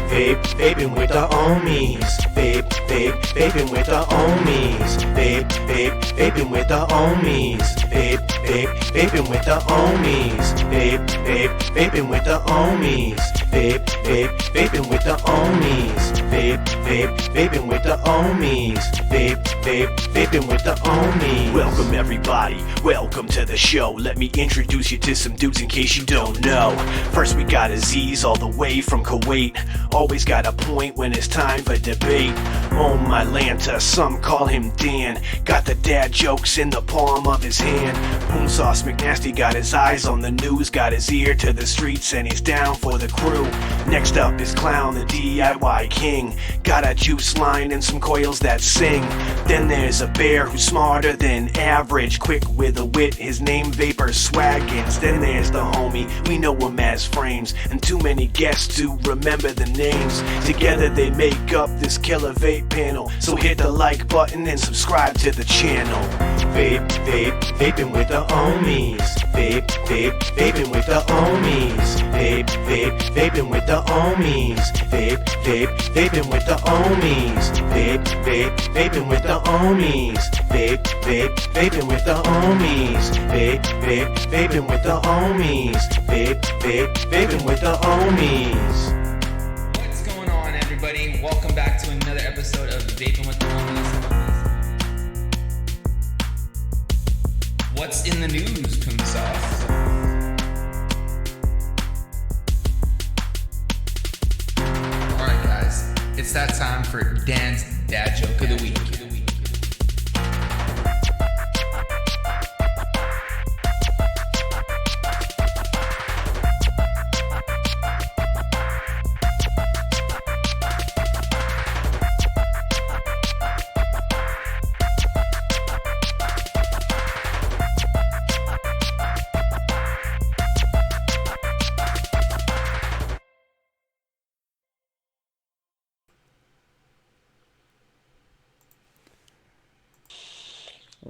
vaping with the Ohmies. Vaping with the Ohmies. Vaping with the Ohmies. Vaping with the Ohmies. Vaping with the Ohmies. Vaping with the Ohmies. Vaping with the Ohmies. Vaping with the Ohmies. Welcome everybody, welcome to the show. Let me introduce you to some dudes in case you don't know. First we got Aziz all the way from Kuwait. Always got a point when it's time for debate. Oh my Lanta, some call him Dan. Got the dad jokes in the palm of his hand. Boom Sauce McNasty got his eyes on the news, got his ear to the streets, and he's down for the crew. Next up is Clown, the DIY king. Got a juice line and some coils that sing. Then there's a bear who's smarter than average, quick with a wit, his name Vapor Swaggins. Then there's the homie, we know him as Frames, and too many guests to remember the names. Together they make up this killer vape panel, so hit the like button and subscribe to the channel. Vaping with the Ohmies. Vaping with the Ohmies. Vaping with the Ohmies. Vaping with the Ohmies. Vaping with the Ohmies. Vaping with the Ohmies. Vaping with the Ohmies. Vaping with the Ohmies. What's going on, everybody? Welcome back to another episode of Vaping with the Ohmies. What's in the news, Poon Sauce? Alright, guys. It's that time for Dan's Dad Joke of the Week.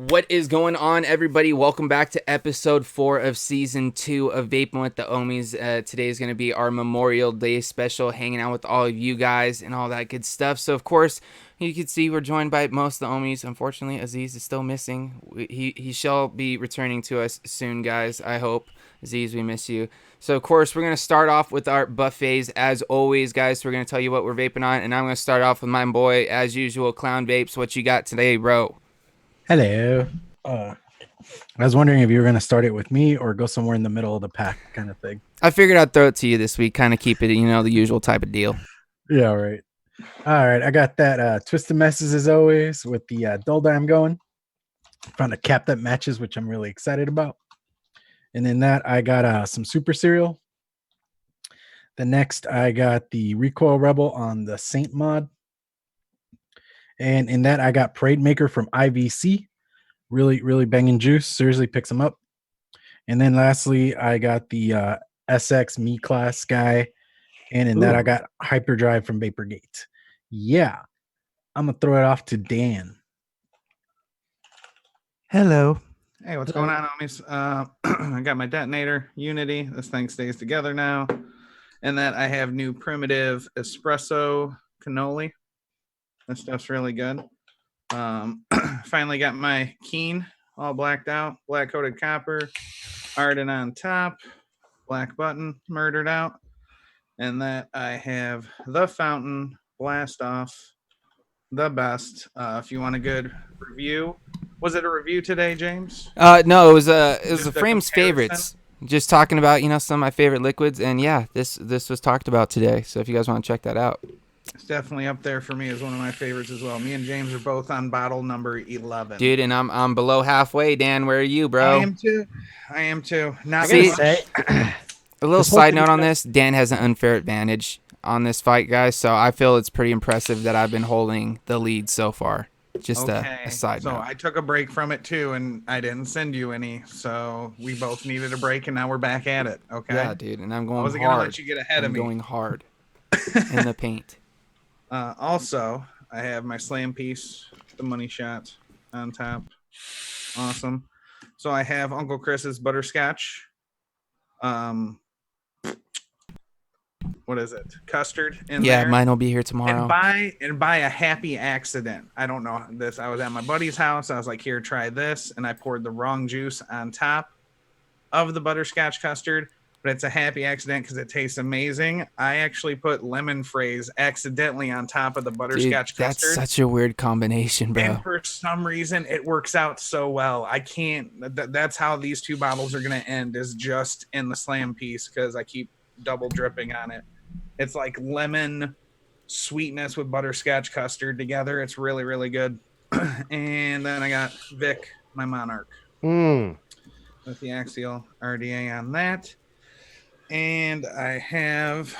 What is going on, everybody? Welcome back to episode 4 of season 2 of Vaping with the Ohmies. Today is going to be our Memorial Day special, hanging out with all of you guys and all that good stuff. So, of course, you can see we're joined by most of the Ohmies. Unfortunately, Aziz is still missing. He shall be returning to us soon, guys. I hope. Aziz, we miss you. So, of course, we're going to start off with our buffets. As always, guys, we're going to tell you what we're vaping on. And I'm going to start off with my boy, as usual, Clown Vapes. What you got today, bro? Hello. I was wondering if you were going to start it with me or go somewhere in the middle of the pack kind of thing. I figured I'd throw it to you this week, kind of keep it, the usual type of deal. Yeah, right. All right. I got that Twisted Messes as always with the dull dime going. Found a cap that matches, which I'm really excited about. And then that I got some Super Cereal. The next I got the Recoil Rebel on the Saint mod. And in that, I got Parade Maker from IVC. Really, really banging juice. Seriously picks them up. And then lastly, I got the SX Me Class guy. And in that, I got Hyperdrive from Vaporgate. Yeah. I'm going to throw it off to Dan. Hello. Hey, what's going on, homies? I got my detonator, Unity. This thing stays together now. And that I have new Primitive Espresso Cannoli. This stuff's really good. Finally got my Keen all blacked out, black coated copper, Arden on top, black button murdered out, and that I have the Fountain Blast Off, the best. If you want a good review, was it a review today, James? No, it was a Frames comparison? favorites. Just talking about some of my favorite liquids, and yeah, this was talked about today. So if you guys want to check that out. It's definitely up there for me as one of my favorites as well. Me and James are both on bottle number 11. Dude, and I'm below halfway. Dan, where are you, bro? I am too. Not See, gonna say a little side note on this. Dan has an unfair advantage on this fight, guys. So I feel it's pretty impressive that I've been holding the lead so far. Just a side note. So I took a break from it too, and I didn't send you any. So we both needed a break, and now we're back at it. Okay. Yeah, dude, and I'm going hard. I wasn't gonna let you get ahead of me. I'm going hard in the paint. Also, I have my slam piece, the money shot on top. Awesome. So I have Uncle Chris's butterscotch. what is it? Custard in Yeah, there. mine will be here tomorrow. And by a happy accident, I don't know this. I was at my buddy's house. I was like, "Here, try this," and I poured the wrong juice on top of the butterscotch custard. But it's a happy accident because it tastes amazing. I actually put lemon phrase accidentally on top of the Dude, butterscotch that's custard. such a weird combination, bro. And for some reason, it works out so well. I can't. That's how these 2 bottles are going to end, is just in the slam piece because I keep double dripping on it. It's like lemon sweetness with butterscotch custard together. It's really, really good. And then I got Vic, my Monarch, with the Axial RDA on that. And I have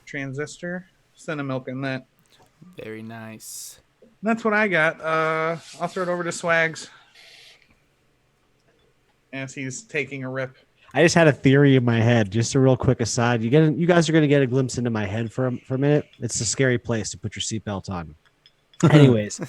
Transistor, Cinnamilk in that. Very nice. That's what I got. I'll throw it over to Swags as he's taking a rip. I just had a theory in my head. Just a real quick aside. You guys are gonna get a glimpse into my head for a minute. It's a scary place to put your seatbelt on. Anyways,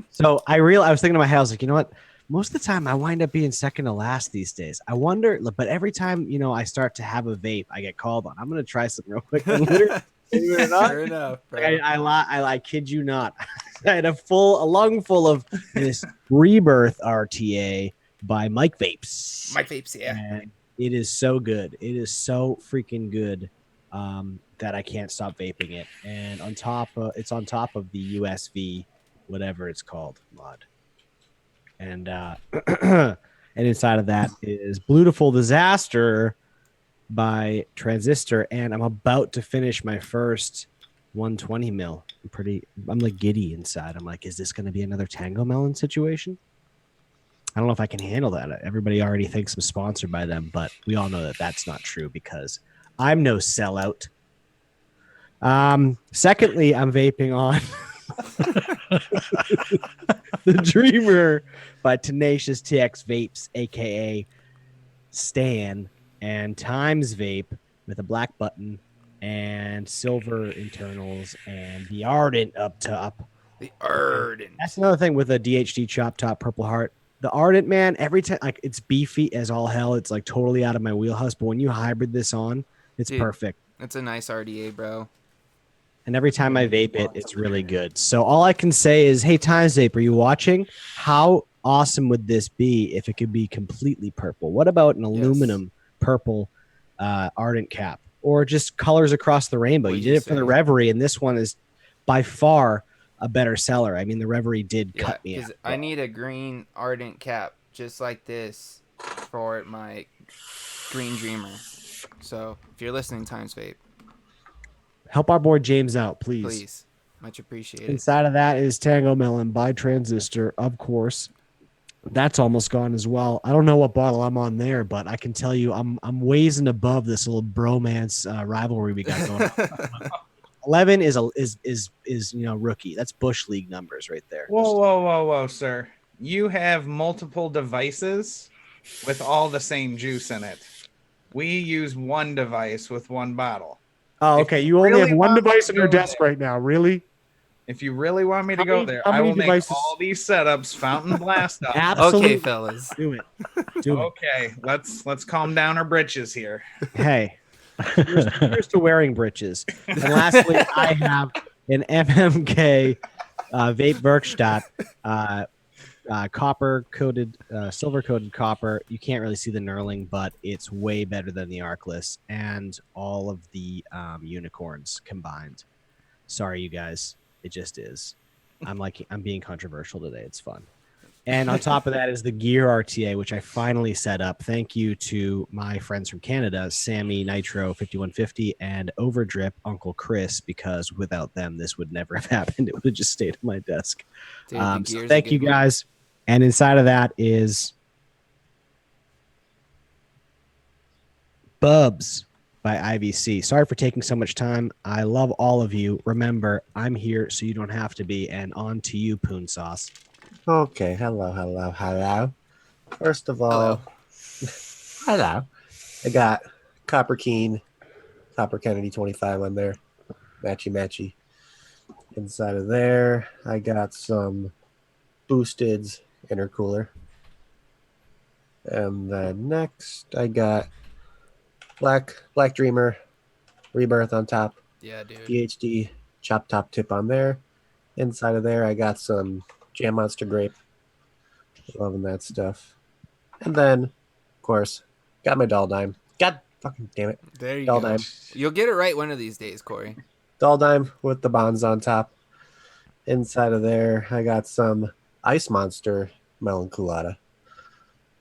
so I was thinking in my head, I was like, you know what? Most of the time I wind up being second to last these days. I wonder, but every time I start to have a vape, I get called on. I'm gonna try something real quick. Literally, believe it or not, Fair enough, bro. I kid you not. I had a lung full of this Rebirth RTA by Mike Vapes. My vapes, yeah. And it is so good. It is so freaking good that I can't stop vaping it. And it's on top of the USV, whatever it's called, mod. And and inside of that is Beautiful Disaster by Transistor. And I'm about to finish my first 120 mil. I'm like giddy inside. I'm like, is this going to be another Tango Melon situation? I don't know if I can handle that. Everybody already thinks I'm sponsored by them, but we all know that that's not true because I'm no sellout. Secondly, I'm vaping on The Dreamer by Tenacious TX Vapes, aka Stan, and Times Vape with a black button and silver internals and the Ardent up top. The Ardent. That's another thing with a DHD chop top Purple Heart. The Ardent, man, every time, like, it's beefy as all hell. It's like totally out of my wheelhouse. But when you hybrid this on, it's perfect. That's a nice RDA, bro. And every time I vape it, it's really good. So all I can say is, hey, Times Vape, are you watching? How awesome would this be if it could be completely purple? What about an aluminum purple Ardent cap? Or just colors across the rainbow? You did it for the Reverie, and this one is by far a better seller. I mean, the Reverie did cut me out. I need a green Ardent cap just like this for my Green Dreamer. So if you're listening, Times Vape, help our boy James out, please. Please. Much appreciated. Inside of that is Tango Melon by Transistor, of course. That's almost gone as well. I don't know what bottle I'm on there, but I can tell you I'm ways and above this little bromance rivalry we got going on. 11 is rookie. That's Bush League numbers right there. Whoa, sir. You have multiple devices with all the same juice in it. We use one device with one bottle. Oh, okay. You only have one device on your desk right now. Really? If you really want me to go there, I will make all these setups fountain blast up. Absolutely. Okay, fellas. Do it. Okay, let's calm down our britches here. Hey, here's to wearing britches. And lastly, I have an MMK vape Bergstadt copper coated, silver coated copper. You can't really see the knurling, but it's way better than the Arcless and all of the unicorns combined. Sorry, you guys. It just is. I'm being controversial today. It's fun. And on top of that is the Gear RTA, which I finally set up. Thank you to my friends from Canada, Sammy Nitro 5150 and Overdrip Uncle Chris, because without them, this would never have happened. It would have just stayed on my desk. Dude, so thank you guys. And inside of that is Bubs by IVC. Sorry for taking so much time. I love all of you. Remember, I'm here so you don't have to be. And on to you, Poon Sauce. Okay. Hello. First of all, hello. I got Copper Keen, Copper Kennedy 25 on there. Matchy. Inside of there, I got some Boosted's intercooler. And then next, I got Black Dreamer Rebirth on top. Yeah, dude. DHD chop top tip on there. Inside of there, I got some Jam Monster Grape. Loving that stuff. And then, of course, got my Doll Dime. God fucking damn it. There you Doll go. Dime. You'll get it right one of these days, Corey. Doll Dime with the bonds on top. Inside of there, I got some Ice Monster Melon Colada.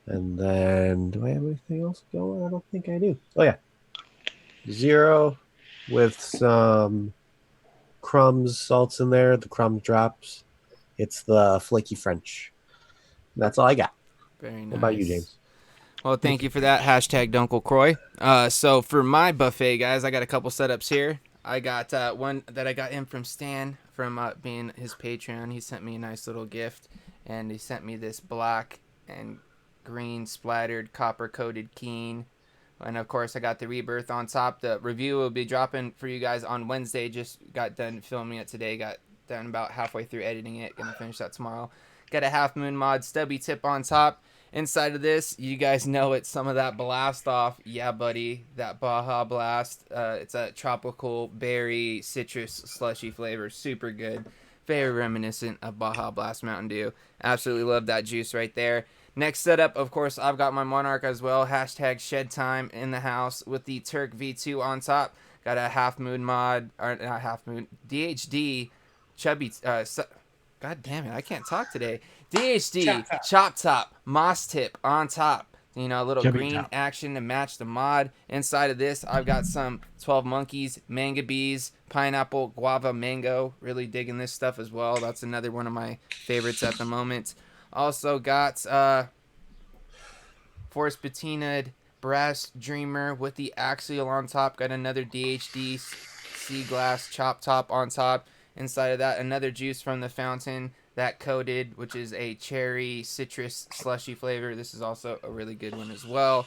And then, do I have anything else going? I don't think I do. Oh, yeah. Zero with some crumbs, salts in there, the crumb drops. It's the flaky French. That's all I got. Very nice. What about you, James? Well, thank you for that. Hashtag Dunkle Croy. So for my buffet, guys, I got a couple setups here. I got one that I got in from Stan from being his Patreon. He sent me a nice little gift, and he sent me this black and green splattered copper-coated Keen. And, of course, I got the Rebirth on top. The review will be dropping for you guys on Wednesday. Just got done filming it today. Got done about halfway through editing it. Going to finish that tomorrow. Got a Half Moon Mod stubby tip on top. Inside of this, you guys know it's some of that Blast Off. Yeah, buddy. That Baja Blast. It's a tropical berry citrus slushy flavor. Super good. Very reminiscent of Baja Blast Mountain Dew. Absolutely love that juice right there. Next setup, of course, I've got my Monarch as well. Hashtag Shed Time in the house with the Turk V2 on top. Got a Half Moon Mod, or not Half Moon, DHD Chubby, God damn it, I can't talk today. DHD Chop Top Moss Tip on top. You know, a little Chubby green top. action to match the mod. Inside of this, I've got some 12 Monkeys, Manga Bees, Pineapple, Guava, Mango. Really digging this stuff as well. That's another one of my favorites at the moment. Also got Forest Patinaed Brass Dreamer with the Axial on top. Got another DHD Sea Glass Chop Top on top. Inside of that, another juice from the fountain, that coated, which is a cherry citrus slushy flavor. This is also a really good one as well.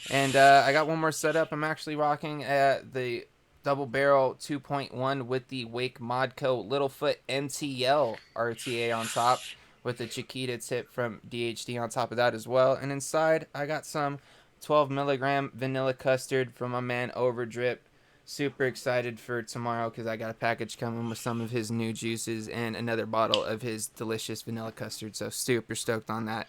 And I got one more setup. I'm actually rocking the Double Barrel 2.1 with the Wake Modco Littlefoot MTL RTA on top, with the Chiquita tip from DHD on top of that as well. And inside, I got some 12 milligram vanilla custard from my man Overdrip. Super excited for tomorrow because I got a package coming with some of his new juices and another bottle of his delicious vanilla custard. So super stoked on that.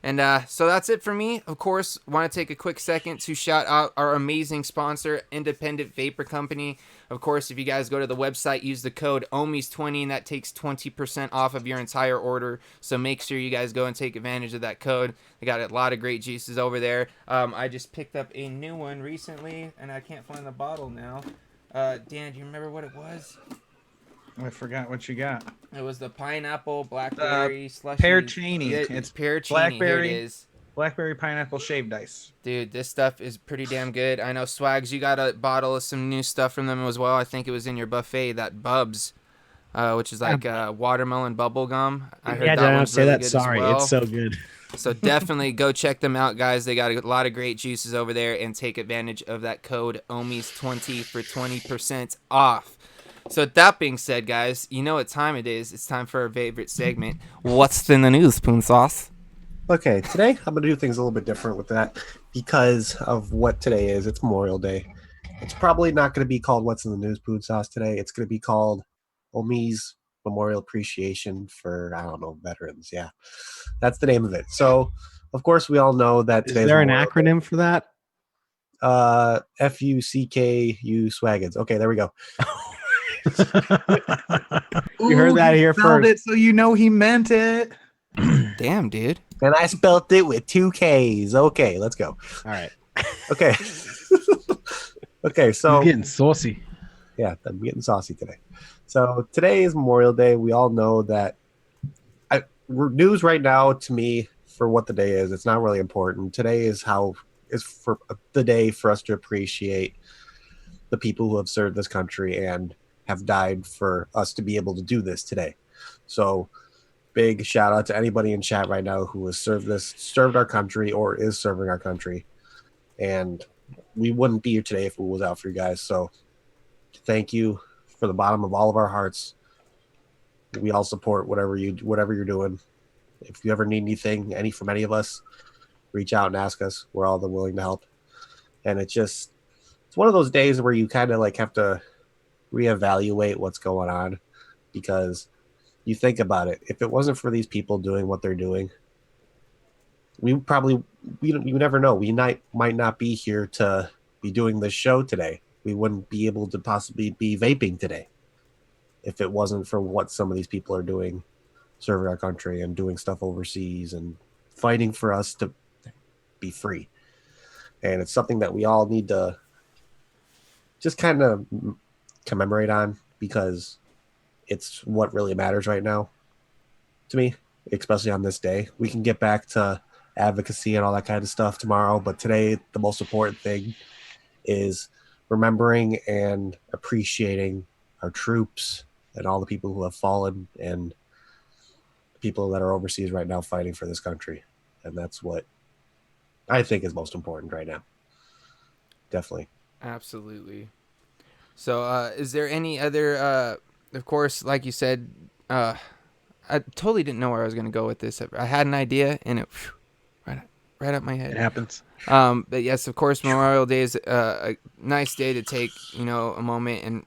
And so that's it for me. Of course, want to take a quick second to shout out our amazing sponsor, Independent Vapor Company. Of course, if you guys go to the website, use the code Ohmies20, and that takes 20% off of your entire order. So make sure you guys go and take advantage of that code. They got a lot of great juices over there. I just picked up a new one recently, and I can't find the bottle now. Dan, do you remember what it was? I forgot what you got. It was the pineapple blackberry slushy. Pear Cheney. Yeah, It's pear Cheney. blackberry. Here it is. Blackberry pineapple shaved ice. Dude, this stuff is pretty damn good. I know, Swags, you got a bottle of some new stuff from them as well. I think it was in your buffet, that Bubs, which is like watermelon bubble gum. I heard Yeah, that did I not one's say really that? good Sorry, as well. it's so good. So definitely go check them out, guys. They got a lot of great juices over there, and take advantage of that code Ohmies20 for 20% off. So with that being said, guys, you know what time it is. It's time for our favorite segment. What's in the news, Spoon Sauce? Okay, today I'm going to do things a little bit different with that because of what today is. It's Memorial Day. It's probably not going to be called What's in the News Food Sauce today. It's going to be called Ohmies Memorial Appreciation for, I don't know, veterans. Yeah, that's the name of it. So, of course, we all know that Is today's there an Memorial acronym for that? Day. FUCKU Swaggins. Okay, there we go. You heard that here Spelled first. it so you know he meant it. Damn, dude. And I spelt it with 2 Ks. Okay, let's go. All right. Okay. Okay, so He's getting saucy. yeah, I'm getting saucy today. So today is Memorial Day. We all know that news right now, to me, for what the day is, it's not really important. Today is for the day for us to appreciate the people who have served this country and have died for us to be able to do this today. So big shout out to anybody in chat right now who has served our country or is serving our country. And we wouldn't be here today if it was out for you guys. So thank you from the bottom of all of our hearts. We all support whatever you're doing. If you ever need anything, from any of us, reach out and ask us. We're all willing to help. And it's it's one of those days where you kind of like have to reevaluate what's going on, because you think about it. If it wasn't for these people doing what they're doing, we probably you never know. We might not be here to be doing this show today. We wouldn't be able to possibly be vaping today if it wasn't for what some of these people are doing, serving our country and doing stuff overseas and fighting for us to be free. And it's something that we all need to just kind of commemorate on, because it's what really matters right now to me, especially on this day. We can get back to advocacy and all that kind of stuff tomorrow, but today the most important thing is remembering and appreciating our troops and all the people who have fallen and people that are overseas right now fighting for this country. And that's what I think is most important right now. Definitely. Absolutely. So, is there any other, of course, like you said, I totally didn't know where I was going to go with this. I had an idea and it right up my head. It happens. But yes, of course, Memorial Day is a nice day to take, a moment and,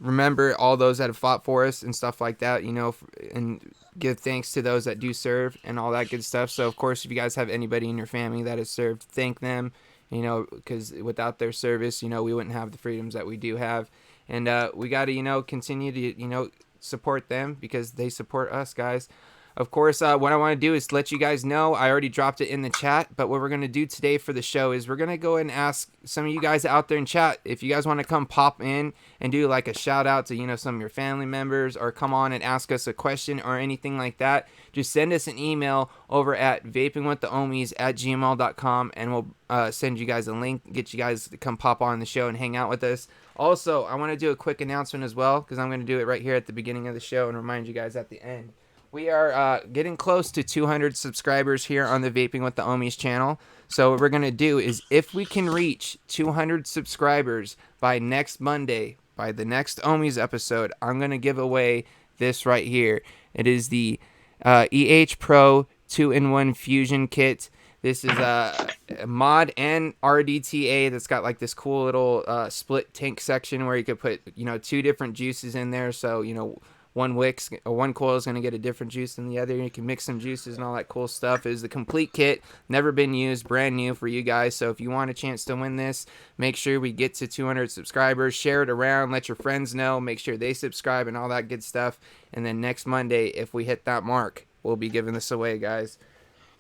remember all those that have fought for us and stuff like that, and give thanks to those that do serve and all that good stuff. So, of course, if you guys have anybody in your family that has served, thank them, because without their service, we wouldn't have the freedoms that we do have. And we got to, continue to, support them because they support us, guys. Of course, what I want to do is let you guys know, I already dropped it in the chat, but what we're going to do today for the show is we're going to go and ask some of you guys out there in chat, if you guys want to come pop in and do like a shout out to, some of your family members, or come on and ask us a question or anything like that, just send us an email over at vapingwiththeohmies@gmail.com, and we'll send you guys a link, get you guys to come pop on the show and hang out with us. Also, I want to do a quick announcement as well, because I'm going to do it right here at the beginning of the show and remind you guys at the end. We are getting close to 200 subscribers here on the Vaping with the Ohmies channel. So what we're going to do is, if we can reach 200 subscribers by next Monday, by the next Ohmies episode, I'm going to give away this right here. It is the EH Pro 2-in-1 Fusion Kit. This is a mod and RDTA that's got like this cool little split tank section where you could put, two different juices in there. So, one coil is going to get a different juice than the other. You can mix some juices and all that cool stuff. It is the complete kit, never been used, brand new for you guys. So if you want a chance to win this, make sure we get to 200 subscribers. Share it around, let your friends know, make sure they subscribe and all that good stuff. And then next Monday, if we hit that mark, we'll be giving this away, guys.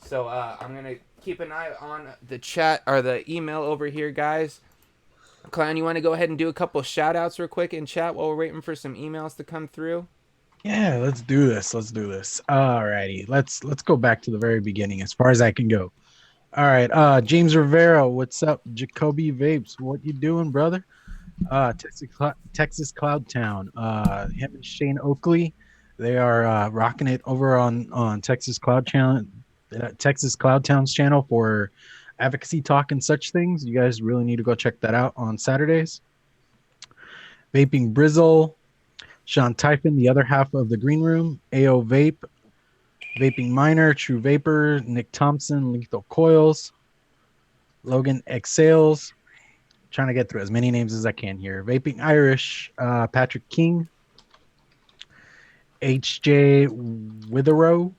So I'm going to keep an eye on the chat or the email over here, guys. Clown, you want to go ahead and do a couple shout outs real quick in chat while we're waiting for some emails to come through? Yeah, let's do this. Alrighty, let's go back to the very beginning as far as I can go. All right, James Rivera, what's up? Jacoby Vapes, what you doing, brother? Texas Cloud Town, him and Shane Oakley, they are rocking it over on Texas Cloud Town's channel for advocacy talk and such things. You guys really need to go check that out on Saturdays. Vaping Brizzle, Sean Typhon, the other half of the Green Room, AO Vape, Vaping Miner, True Vapor, Nick Thompson, Lethal Coils, Logan Exhales, trying to get through as many names as I can here. Vaping Irish, Patrick King, HJ Witherow,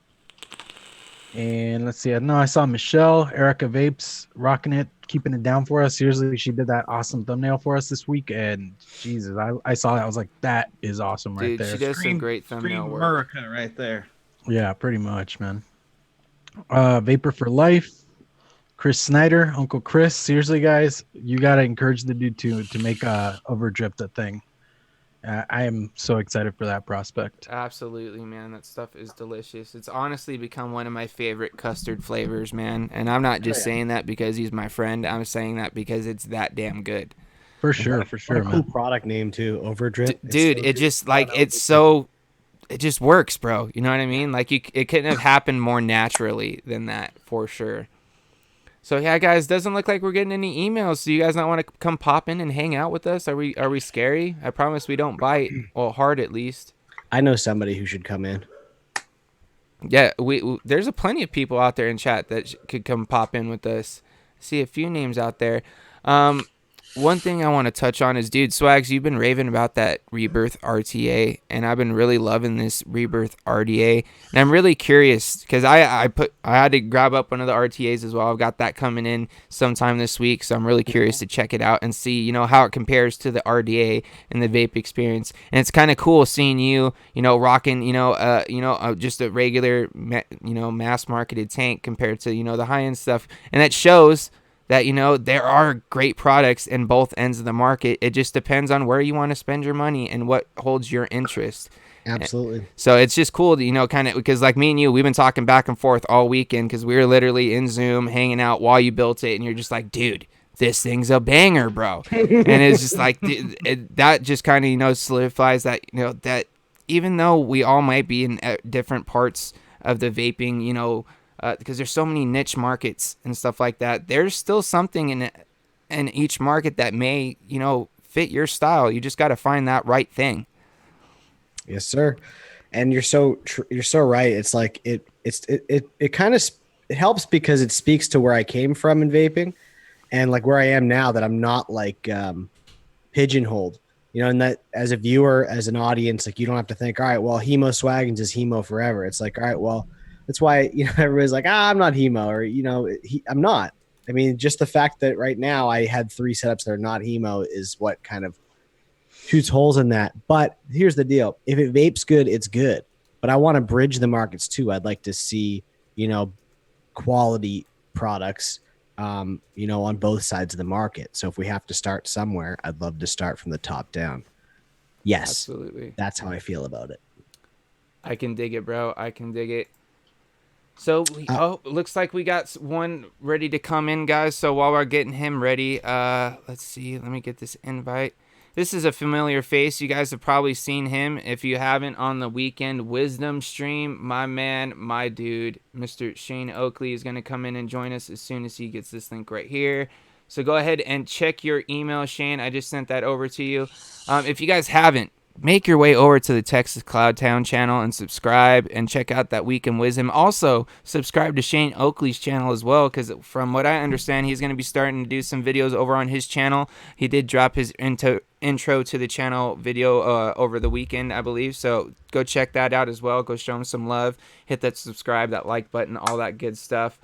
and let's see, I saw Michelle, Erica Vapes, rocking it, keeping it down for us. Seriously, she did that awesome thumbnail for us this week, and Jesus, I saw that. I was like, that is awesome. Dude, right there. She does some great thumbnail work. America right there. Yeah, pretty much, man. Vapor for Life, Chris Snyder, Uncle Chris. Seriously, guys, you got to encourage the dude to make Overdrip the thing. I am so excited for that prospect. Absolutely, man. That stuff is delicious. It's honestly become one of my favorite custard flavors, man. And I'm not just saying that because he's my friend. I'm saying that because it's that damn good. For sure, What a cool product name too, Overdrip. Dude, it just like it just works, bro. You know what I mean? Like it couldn't have happened more naturally than that, for sure. So yeah, guys, doesn't look like we're getting any emails. So you guys not want to come pop in and hang out with us? Are we scary? I promise we don't bite. Well, hard at least. I know somebody who should come in. Yeah, we there's plenty of people out there in chat that could come pop in with us. See a few names out there. one thing I want to touch on is, dude, Swags, you've been raving about that Rebirth RTA, and I've been really loving this Rebirth RDA, and I'm really curious because I had to grab up one of the RTAs as well. I've got that coming in sometime this week, so I'm really curious to check it out and see, you know, how it compares to the RDA and the vape experience. And it's kind of cool seeing you, you know, rocking, just a regular, mass marketed tank compared to, you know, the high end stuff, and that shows that, you know, there are great products in both ends of the market. It just depends on where you want to spend your money and what holds your interest. Absolutely. So it's just cool to, you know, kind of, because like me and you, we've been talking back and forth all weekend because we were literally in Zoom hanging out while you built it, and you're just like, dude, this thing's a banger, bro. And it's just like, that just kind of, you know, solidifies that, you know, that even though we all might be in different parts of the vaping, you know, because there's so many niche markets and stuff like that, there's still something in each market that may, you know, fit your style. You just got to find that right thing. Yes, sir. And you're so right. It's like it kind of it helps because it speaks to where I came from in vaping, and like where I am now, that I'm not like pigeonholed, you know, and that as a viewer, as an audience, like you don't have to think, all right, well, Hemo Swaggins is Hemo forever. It's like, all right, well, that's why, you know, everybody's like, I'm not Hemo, or, you know, I'm not. I mean, just the fact that right now I had 3 setups that are not Hemo is what kind of shoots holes in that. But here's the deal. If it vapes good, it's good. But I want to bridge the markets too. I'd like to see, you know, quality products, you know, on both sides of the market. So if we have to start somewhere, I'd love to start from the top down. Yes, absolutely. That's how I feel about it. I can dig it, bro. I can dig it. So, looks like we got one ready to come in, guys. So while we're getting him ready, let's see. Let me get this invite. This is a familiar face. You guys have probably seen him. If you haven't, on the Weekend Wisdom stream, my man, my dude, Mr. Shane Oakley is going to come in and join us as soon as he gets this link right here. So go ahead and check your email, Shane. I just sent that over to you. If you guys haven't, make your way over to the Texas Cloud Town channel and subscribe and check out that Weekend Wisdom. Also, subscribe to Shane Oakley's channel as well, because from what I understand, he's going to be starting to do some videos over on his channel. He did drop his intro to the channel video over the weekend, I believe. So go check that out as well. Go show him some love. Hit that subscribe, that like button, all that good stuff.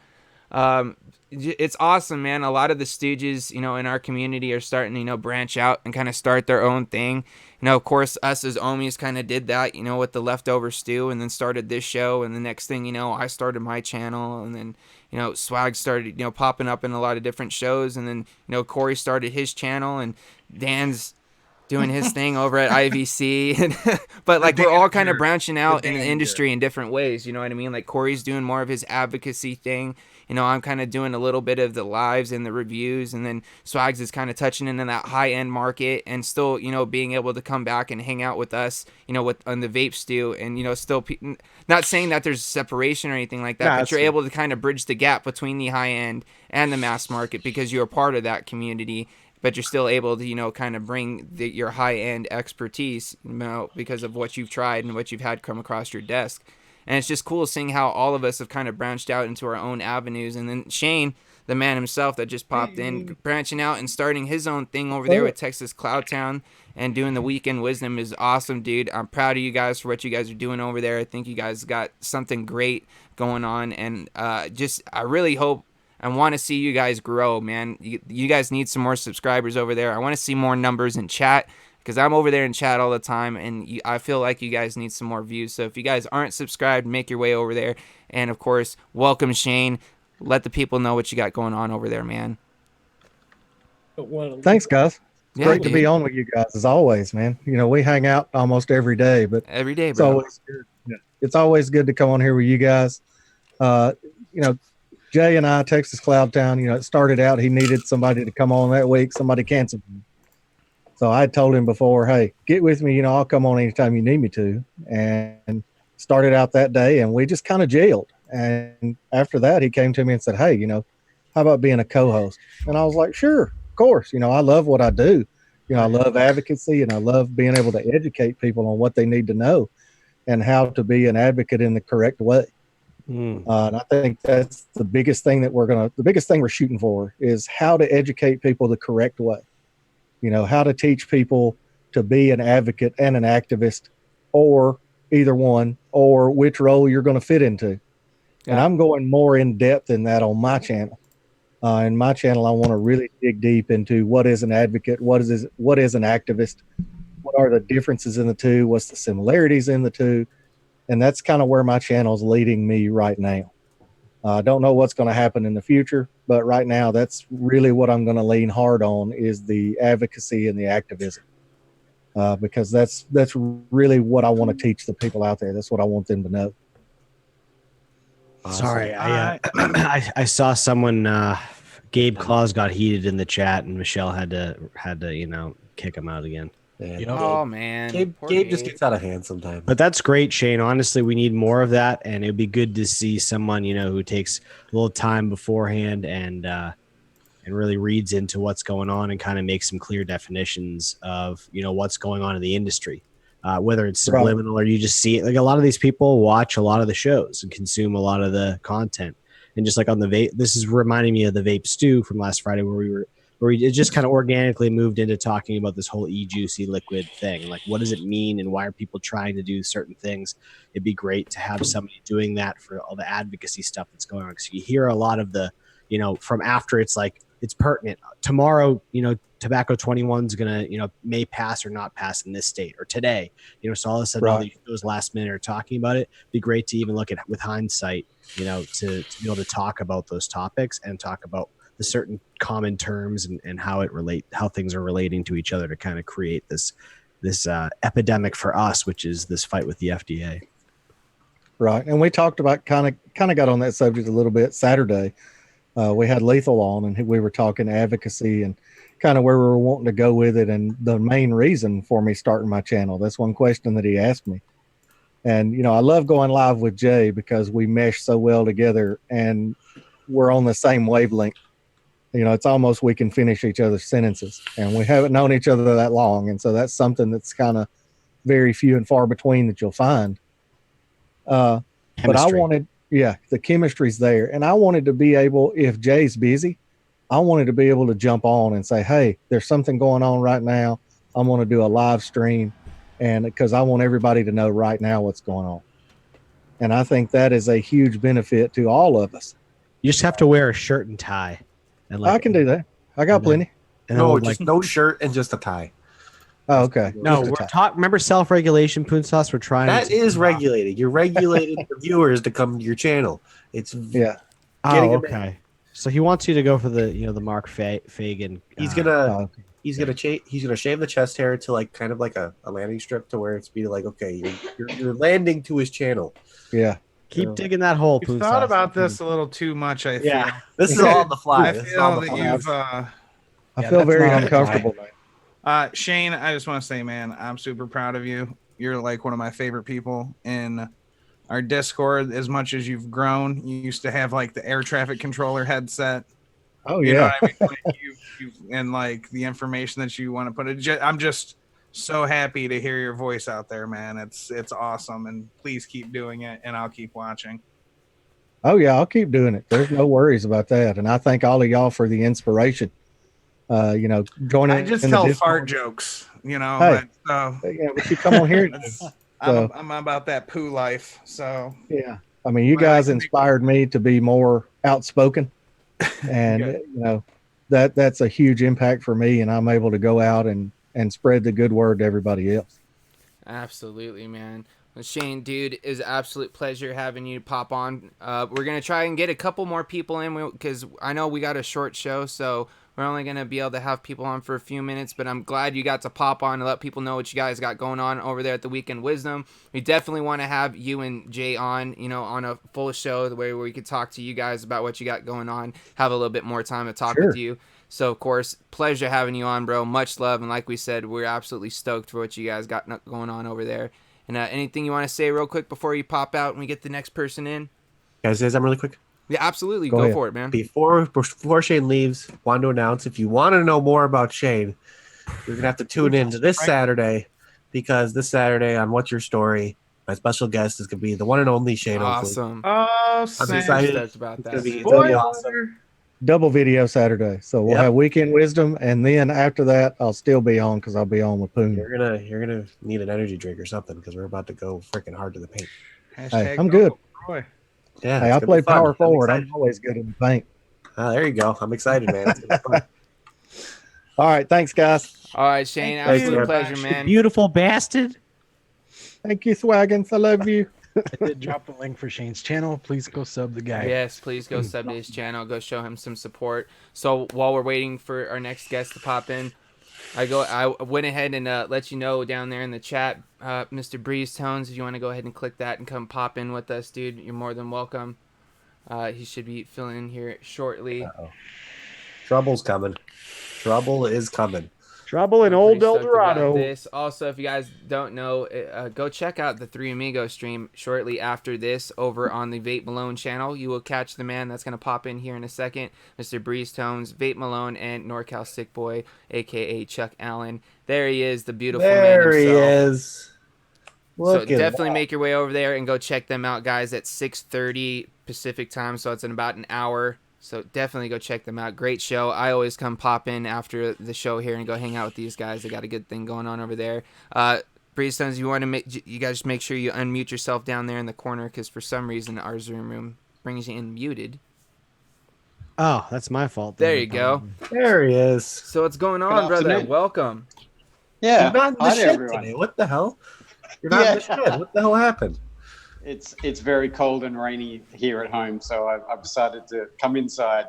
It's awesome, man. A lot of the stooges, you know, in our community are starting to, you know, branch out and kind of start their own thing. You know, of course, us as Ohmies kind of did that, you know, with the leftover stew, and then started this show. And the next thing, you know, I started my channel, and then, you know, Swag started, you know, popping up in a lot of different shows. And then, you know, Corey started his channel, and Dan's doing his thing over at IVC. But like, we're all kind of branching out in the industry in different ways. You know what I mean? Like, Corey's doing more of his advocacy thing. You know, I'm kind of doing a little bit of the lives and the reviews, and then Swags is kind of touching into that high-end market, and still, you know, being able to come back and hang out with us, you know, on the vape stew, and, you know, still not saying that there's separation or anything like that, but you're able to kind of bridge the gap between the high-end and the mass market because you're a part of that community, but you're still able to, you know, kind of bring your high-end expertise, you know, because of what you've tried and what you've had come across your desk. And it's just cool seeing how all of us have kind of branched out into our own avenues. And then Shane, the man himself that just popped in, branching out and starting his own thing over there with Texas Cloud Town and doing the Weekend Wisdom is awesome, dude. I'm proud of you guys for what you guys are doing over there. I think you guys got something great going on. And I really hope and want to see you guys grow, man. You guys need some more subscribers over there. I want to see more numbers in chat, because I'm over there in chat all the time, and I feel like you guys need some more views. So if you guys aren't subscribed, make your way over there. And, of course, welcome, Shane. Let the people know what you got going on over there, man. Thanks, guys. Yeah, Great dude. to be on with you guys, as always, man. You know, we hang out almost every day, but Every day, it's bro. always good. Yeah. It's always good to come on here with you guys. You know, Jay and I, Texas Cloud Town, you know, it started out, he needed somebody to come on that week. Somebody canceled him. So I told him before, hey, get with me. You know, I'll come on anytime you need me to. And started out that day, and we just kind of jailed. And after that, he came to me and said, hey, you know, how about being a co-host? And I was like, sure, of course. You know, I love what I do. You know, I love advocacy, and I love being able to educate people on what they need to know and how to be an advocate in the correct way. And I think that's the biggest thing that the biggest thing we're shooting for is how to educate people the correct way. how to teach people to be an advocate and an activist, or either one, or which role you're going to fit into. And I'm going more in depth in that on my channel. In my channel, I want to really dig deep into what is an advocate, what is an activist, what are the differences in the two, what's the similarities in the two, and that's kind of where my channel is leading me right now. I don't know what's going to happen in the future, but right now, that's really what I'm going to lean hard on is the advocacy and the activism, because that's really what I want to teach the people out there. That's what I want them to know. Sorry, I saw someone. Gabe Claus got heated in the chat, and Michelle had to kick him out again. Oh man, Gabe just gets out of hand sometimes. But that's great, Shane. Honestly, we need more of that, and it'd be good to see someone who takes a little time beforehand and really reads into what's going on and kind of makes some clear definitions of what's going on in the industry. Whether it's subliminal or you just see it. Like a lot of these people watch a lot of the shows and consume a lot of the content. And just like on the vape, this is reminding me of the vape stew from last Friday where it just kind of organically moved into talking about this whole e-juicy liquid thing. Like, what does it mean and why are people trying to do certain things? It'd be great to have somebody doing that for all the advocacy stuff that's going on. Because you hear a lot of the, from after it's like, it's pertinent. Tomorrow, Tobacco 21 is going to, may pass or not pass in this state or today, so all of a sudden all those last minute are talking about it. It'd be great to even look at with hindsight, to be able to talk about those topics and talk about the certain common terms and how things are relating to each other to kind of create this epidemic for us, which is this fight with the FDA. Right. And we talked about kind of got on that subject a little bit Saturday. We had Lethal on and we were talking advocacy and kind of where we were wanting to go with it. And the main reason for me starting my channel, that's one question that he asked me. And, I love going live with Jay because we mesh so well together and we're on the same wavelength. It's almost we can finish each other's sentences and we haven't known each other that long. And so that's something that's kind of very few and far between that you'll find. But I wanted, the chemistry's there. And I wanted to be able, if Jay's busy, I wanted to be able to jump on and say, hey, there's something going on right now. I'm going to do a live stream. And because I want everybody to know right now what's going on. And I think that is a huge benefit to all of us. You just have to wear a shirt and tie. And I can do that. I got plenty. No, just no shirt and just a tie. Oh, okay. No, we're talking. Remember self-regulation, Poon Sauce? We're trying. That is regulated. You're regulating the viewers to come to your channel. It's Oh, okay. So he wants you to go for the the Mark Fagan. He's gonna shave the chest hair to like kind of like a landing strip to where it's be like, okay, you're landing to his channel. Yeah. Keep digging that hole. You thought about this a little too much. I feel. This is all on the fly. I feel that you've. I feel very uncomfortable, man. Shane, I just want to say, man, I'm super proud of you. You're like one of my favorite people in our Discord. As much as you've grown, you used to have like the air traffic controller headset. Oh you yeah. know what I mean? Like you and like the information that you want to put it. I'm just so happy to hear your voice out there, man. It's awesome, and please keep doing it, and I'll keep watching. Oh yeah, I'll keep doing it. There's no worries about that, and I thank all of y'all for the inspiration. Joining. I just tell fart jokes, Hey, but you come on here. I'm about that poo life, so yeah. I mean, you guys inspired me to be more outspoken, and that's a huge impact for me, and I'm able to go out and spread the good word to everybody else. Absolutely, man. Well, Shane, dude, it was an absolute pleasure having you pop on. We're going to try and get a couple more people in because I know we got a short show, so we're only going to be able to have people on for a few minutes, but I'm glad you got to pop on and let people know what you guys got going on over there at the Weekend Wisdom. We definitely want to have you and Jay on, on a full show the way where we could talk to you guys about what you got going on, have a little bit more time to talk with you. So, of course, pleasure having you on, bro. Much love. And like we said, we're absolutely stoked for what you guys got going on over there. And anything you want to say real quick before you pop out and we get the next person in? Guys, say something really quick. Yeah, absolutely. Go for it, man. Before Shane leaves, want to announce, if you want to know more about Shane, you're going to have to tune in to this Saturday, because this Saturday on What's Your Story, my special guest is going to be the one and only Shane. Awesome. Oh, I'm excited. About that. It's going to be awesome. double video Saturday. So we'll Yep. have weekend wisdom, and then after that, I'll still be on because I'll be on with Poon. You're gonna need an energy drink or something because we're about to go freaking hard to the paint. Hashtag I'm good. Roy. Yeah, Hey, it's I gonna play be fun. power I'm forward. excited. I'm always good in the paint. There you go. I'm excited, man. It's gonna be fun. All right, thanks, guys. All right, Shane, Thank absolute you. pleasure, man. Beautiful bastard. Thank you, Swaggins. I love you. I did drop the link for Shane's channel. Please go sub the guy. Yes, please go sub to his channel. Go show him some support. So while we're waiting for our next guest to pop in, I went ahead and let you know down there in the chat, Mr. Breeze Tones, if you want to go ahead and click that and come pop in with us, dude, you're more than welcome. He should be filling in here shortly. Uh-oh. Trouble's coming. Trouble is coming. Trouble in I'm old pretty stoked about Eldorado. this. Also, if you guys don't know, go check out the Three Amigos stream shortly after this over on the Vape Malone channel. You will catch the man that's going to pop in here in a second, Mr. Breeze Tones, Vape Malone, and NorCal Sick Boy, a.k.a. Chuck Allen. There he is, the beautiful man There he himself. is. Look So at definitely that. make your way over there and go check them out, guys, at 6:30 Pacific time, so it's in about an hour. So definitely go check them out. Great show. I always come pop in after the show here and go hang out with these guys. They got a good thing going on over there. Breeze Stones, you guys just make sure you unmute yourself down there in the corner because for some reason our Zoom room brings you in muted. Oh, that's my fault. There you go. There he is. So what's going on, brother? afternoon. Welcome. Yeah, You're not in the hi there, shed everyone. today. What the hell? You're not in the shed. What the hell happened? It's very cold and rainy here at home, so I've decided to come inside.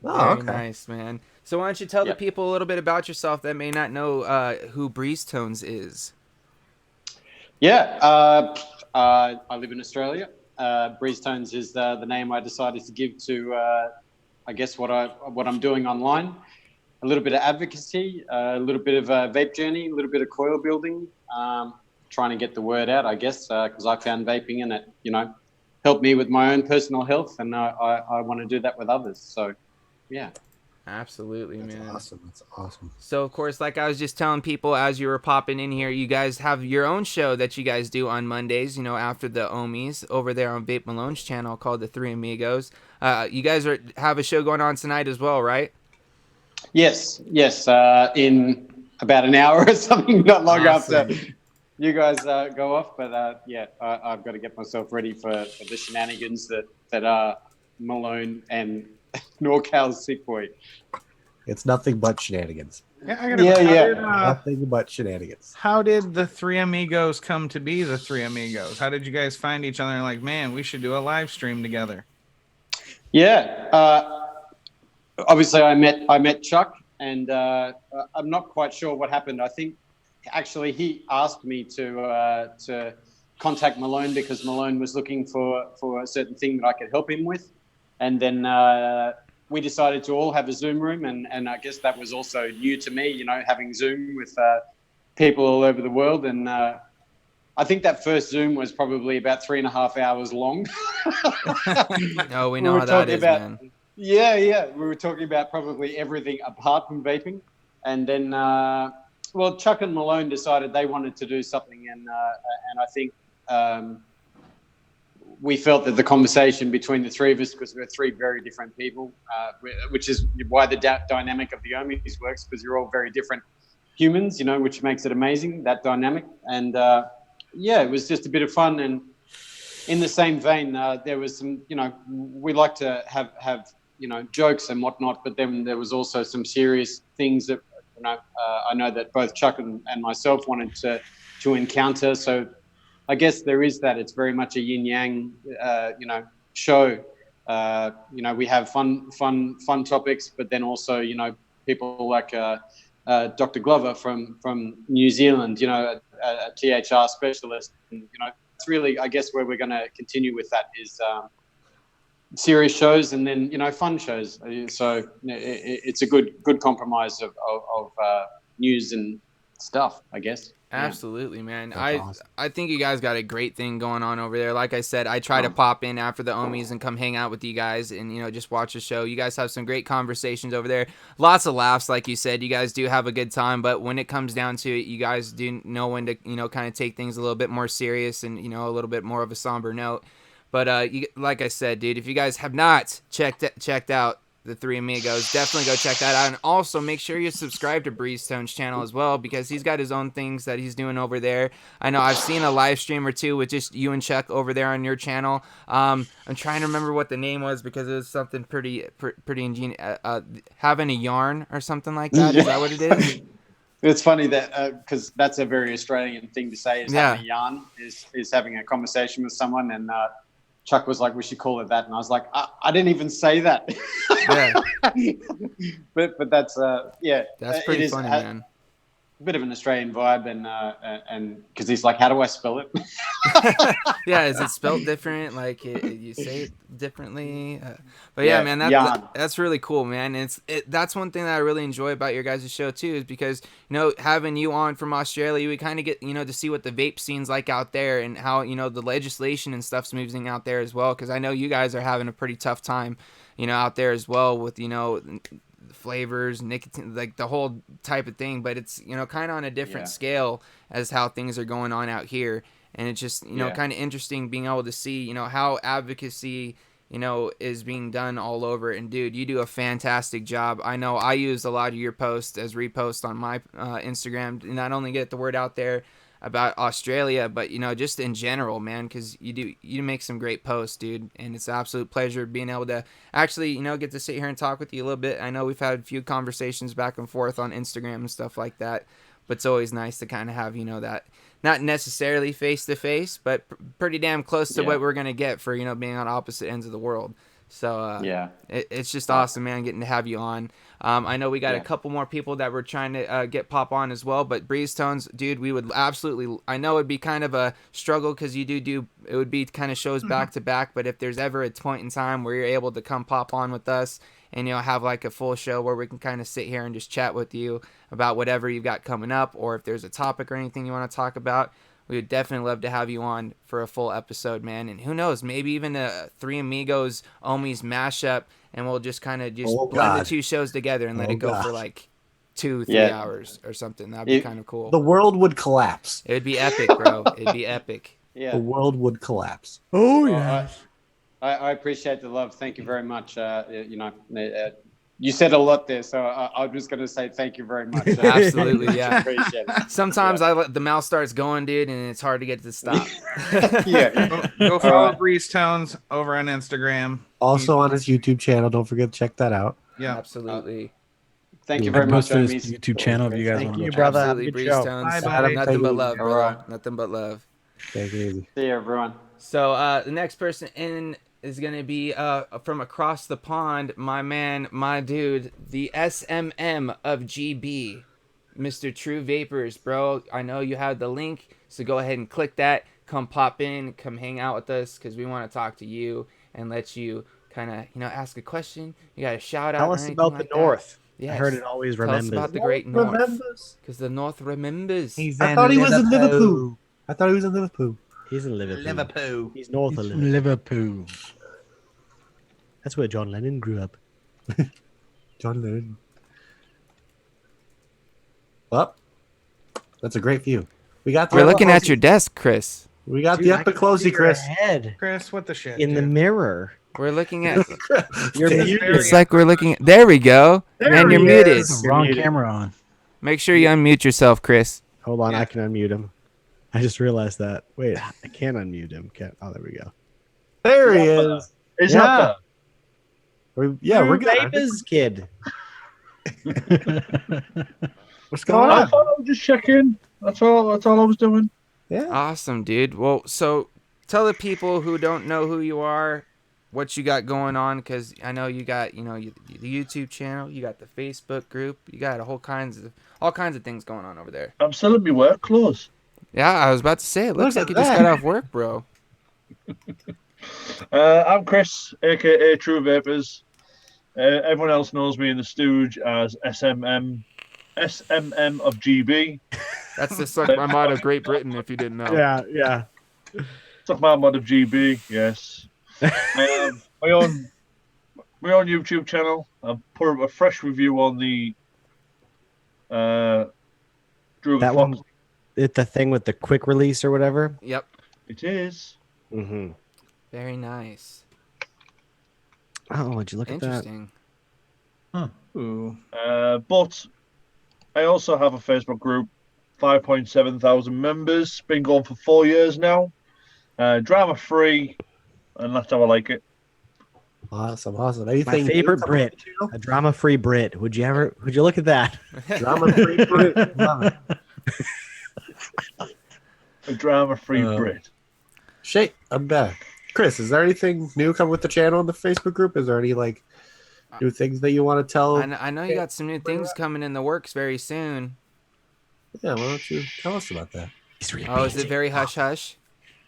Oh, Very okay. nice, man. So why don't you tell the Yep. people a little bit about yourself that may not know who Breeze Tones is? Yeah, I live in Australia. Breeze Tones is the name I decided to give to, I guess, what I'm doing online. A little bit of advocacy, a little bit of a vape journey, a little bit of coil building. Trying to get the word out, I guess, because I found vaping and it, helped me with my own personal health, and I want to do that with others. So, yeah. Absolutely, That's man. awesome. That's awesome. So, of course, like I was just telling people as you were popping in here, you guys have your own show that you guys do on Mondays, after the Ohmies over there on Vape Malone's channel called The Three Amigos. You guys have a show going on tonight as well, right? Yes. In about an hour or something, not long Awesome. after you guys go off. But I've got to get myself ready for the shenanigans that are Malone and NorCal's Sick Boy. It's nothing but shenanigans. Yeah, I gotta Yeah. Nothing but shenanigans. How did the Three Amigos come to be the Three Amigos? How did you guys find each other and like, man, we should do a live stream together? Yeah. Obviously, I met Chuck, and I'm not quite sure what happened. I think actually he asked me to contact Malone because Malone was looking for a certain thing that I could help him with, and then we decided to all have a Zoom room, and I guess that was also new to me, having Zoom with people all over the world, and I think that first Zoom was probably about 3.5 hours long. No, we We know were how that talking is, about- man. Yeah. We were talking about probably everything apart from vaping. And then, Chuck and Malone decided they wanted to do something. And I think we felt that the conversation between the three of us, because we're three very different people, which is why the dynamic of the Ohmies works, because you're all very different humans, which makes it amazing, that dynamic. And it was just a bit of fun. And in the same vein, there was some, we like to have jokes and whatnot, but then there was also some serious things that, I know that both Chuck and myself wanted to encounter. So I guess there is that. It's very much a yin yang, show. We have fun topics, but then also, people like Dr. Glover from New Zealand, a THR specialist. And, it's really, I guess, where we're going to continue with that is serious shows and then, fun shows. So it's a good compromise of news and stuff, I guess. Absolutely, man. That's awesome. I think you guys got a great thing going on over there. Like I said, I try to pop in after the Ohmies and come hang out with you guys and, just watch the show. You guys have some great conversations over there. Lots of laughs, like you said. You guys do have a good time, but when it comes down to it, you guys do know when to, kind of take things a little bit more serious and, a little bit more of a somber note. But like I said, dude, if you guys have not checked out the Three Amigos. Definitely go check that out. And also make sure you subscribe to Breezetone's channel as well, because he's got his own things that he's doing over there. I know I've seen a live stream or two with just you and Chuck over there on your channel. I'm trying to remember what the name was, because it was something pretty ingenious. Having a yarn or something like that. Is that what it is? It's funny that because that's a very Australian thing to say, is having a yarn, is having a conversation with someone. And Chuck was like, we should call it that. And I was like, I didn't even say that. Yeah. but that's, That's pretty funny, man. A bit of an Australian vibe. And because he's like, how do I spell it? Yeah, is it spelled different? Like you say it differently? But yeah, man, that's really cool, man. That's one thing that I really enjoy about your guys' show too, is because, you know, having you on from Australia, we kind of get, you know, to see what the vape scene's like out there, and how, you know, the legislation and stuff's moving out there as well. Because I know you guys are having a pretty tough time, you know, out there as well with, you know, flavors, nicotine, like the whole type of thing. But it's, you know, kind of on a different scale as how things are going on out here. And it's just, you know, kind of interesting being able to see, you know, how advocacy, you know, is being done all over. And dude, you do a fantastic job. I know I use a lot of your posts as reposts on my Instagram to not only get the word out there about Australia, but, you know, just in general, man, because you make some great posts, dude. And it's an absolute pleasure being able to actually, you know, get to sit here and talk with you a little bit. I know we've had a few conversations back and forth on Instagram and stuff like that, but it's always nice to kind of have, you know, that not necessarily face to face, but pretty damn close to what we're going to get for, you know, being on opposite ends of the world. So it's just awesome, man, getting to have you on. I know we got a couple more people that we're trying to get pop on as well, but Breezetones, dude, we would absolutely, I know it'd be kind of a struggle because you do it would be kind of shows back to back, but if there's ever a point in time where you're able to come pop on with us and, you know, have like a full show where we can kind of sit here and just chat with you about whatever you've got coming up, or if there's a topic or anything you want to talk about, we would definitely love to have you on for a full episode, man. And who knows, maybe even a Three Amigos Ohmies mashup, and we'll just kind of just blend the two shows together and let it go for like 2-3 hours or something. That'd be kind of cool. The world would collapse. It would be epic, bro. It'd be epic. Yeah. The world would collapse. Oh, yeah. I appreciate the love. Thank you very much. You know, you said a lot there, so I'm just going to say thank you very much. Absolutely, yeah. Appreciate it. Sometimes the mouth starts going, dude, and it's hard to get to stop. Go follow Breezetones over on Instagram. Also on his YouTube channel. Don't forget to check that out. Yeah, absolutely. Thank you very much, for his Ohmies. YouTube channel if you guys want to. Thank you, brother. Absolutely, Good show. Breezetones. Bye, Nothing but buddy. love, brother. Nothing but love. Take it easy. See you, everyone. So the next person in is going to be from across the pond, my man, my dude, the SMM of GB, Mr. True Vapors, bro. I know you have the link, so go ahead and click that. Come pop in, come hang out with us, because we want to talk to you and let you kind of, you know, ask a question. You got a shout out. Tell us about the North. Yeah, I heard it always remembers. Tell us about the great North. Because the North remembers. I thought he was in Liverpool. I thought he was in Liverpool. He's in Liverpool. Liverpool. He's north He's of from Liverpool. Liverpool. That's where John Lennon grew up. John Lennon. Well, that's a great view. We're looking at your desk, Chris. We got Dude, the I up and can closey, see your Chris. head Chris, what the shit? in the dude? mirror. We're looking at. You're muted. It's like we're looking at. There we go. Man, you're muted. There's the wrong camera on. Make sure you unmute yourself, Chris. Hold on, I can unmute him. I just realized that. Wait, I can't unmute him. Oh, there we go. There he is. Is Yeah. We're True good. Vapors kid. What's going I on? thought I was just checking. That's all I was doing. Yeah. Awesome, dude. Well, so tell the people who don't know who you are, what you got going on, because I know you got, you know, the YouTube channel, you got the Facebook group, you got all kinds of things going on over there. I'm selling my work clothes. Yeah, I was about to say, it looks Look like you at just that. got off work, bro. I'm Chris, aka True Vapors. Everyone else knows me in the stooge as SMM of GB. That's the Suck My Mod of Great Britain, if you didn't know. Yeah. Suck my mod of GB, yes. I have my own YouTube channel. I've put up a fresh review on the Drew That Fox. one, it's the thing with the quick release or whatever. Yep. It is. Mm-hmm. Very nice. Oh, would you look at that? Interesting. Ooh. But I also have a Facebook group, 5.7 thousand members. Been going for 4 years now. Drama free, and that's how I like it. Awesome. My favorite Brit, a drama-free Brit. Would you look at that? Drama free Brit. Love it. A drama free Brit. Shay, I'm back. Chris, is there anything new coming with the channel in the Facebook group? Is there any new things that you want to tell? I know you got some new things coming in the works very soon. Yeah, why don't you tell us about that? Oh, is it very hush hush?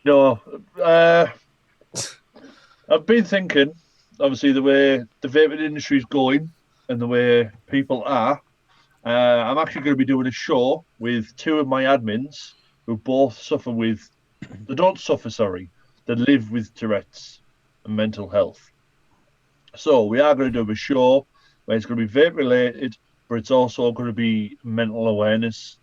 No, I've been thinking, obviously, the way the vaping industry is going and the way people are. I'm actually going to be doing a show with two of my admins who both suffer with, they don't suffer, sorry, they live with Tourette's and mental health. So we are going to do a show where it's going to be vape related, but it's also going to be mental awareness.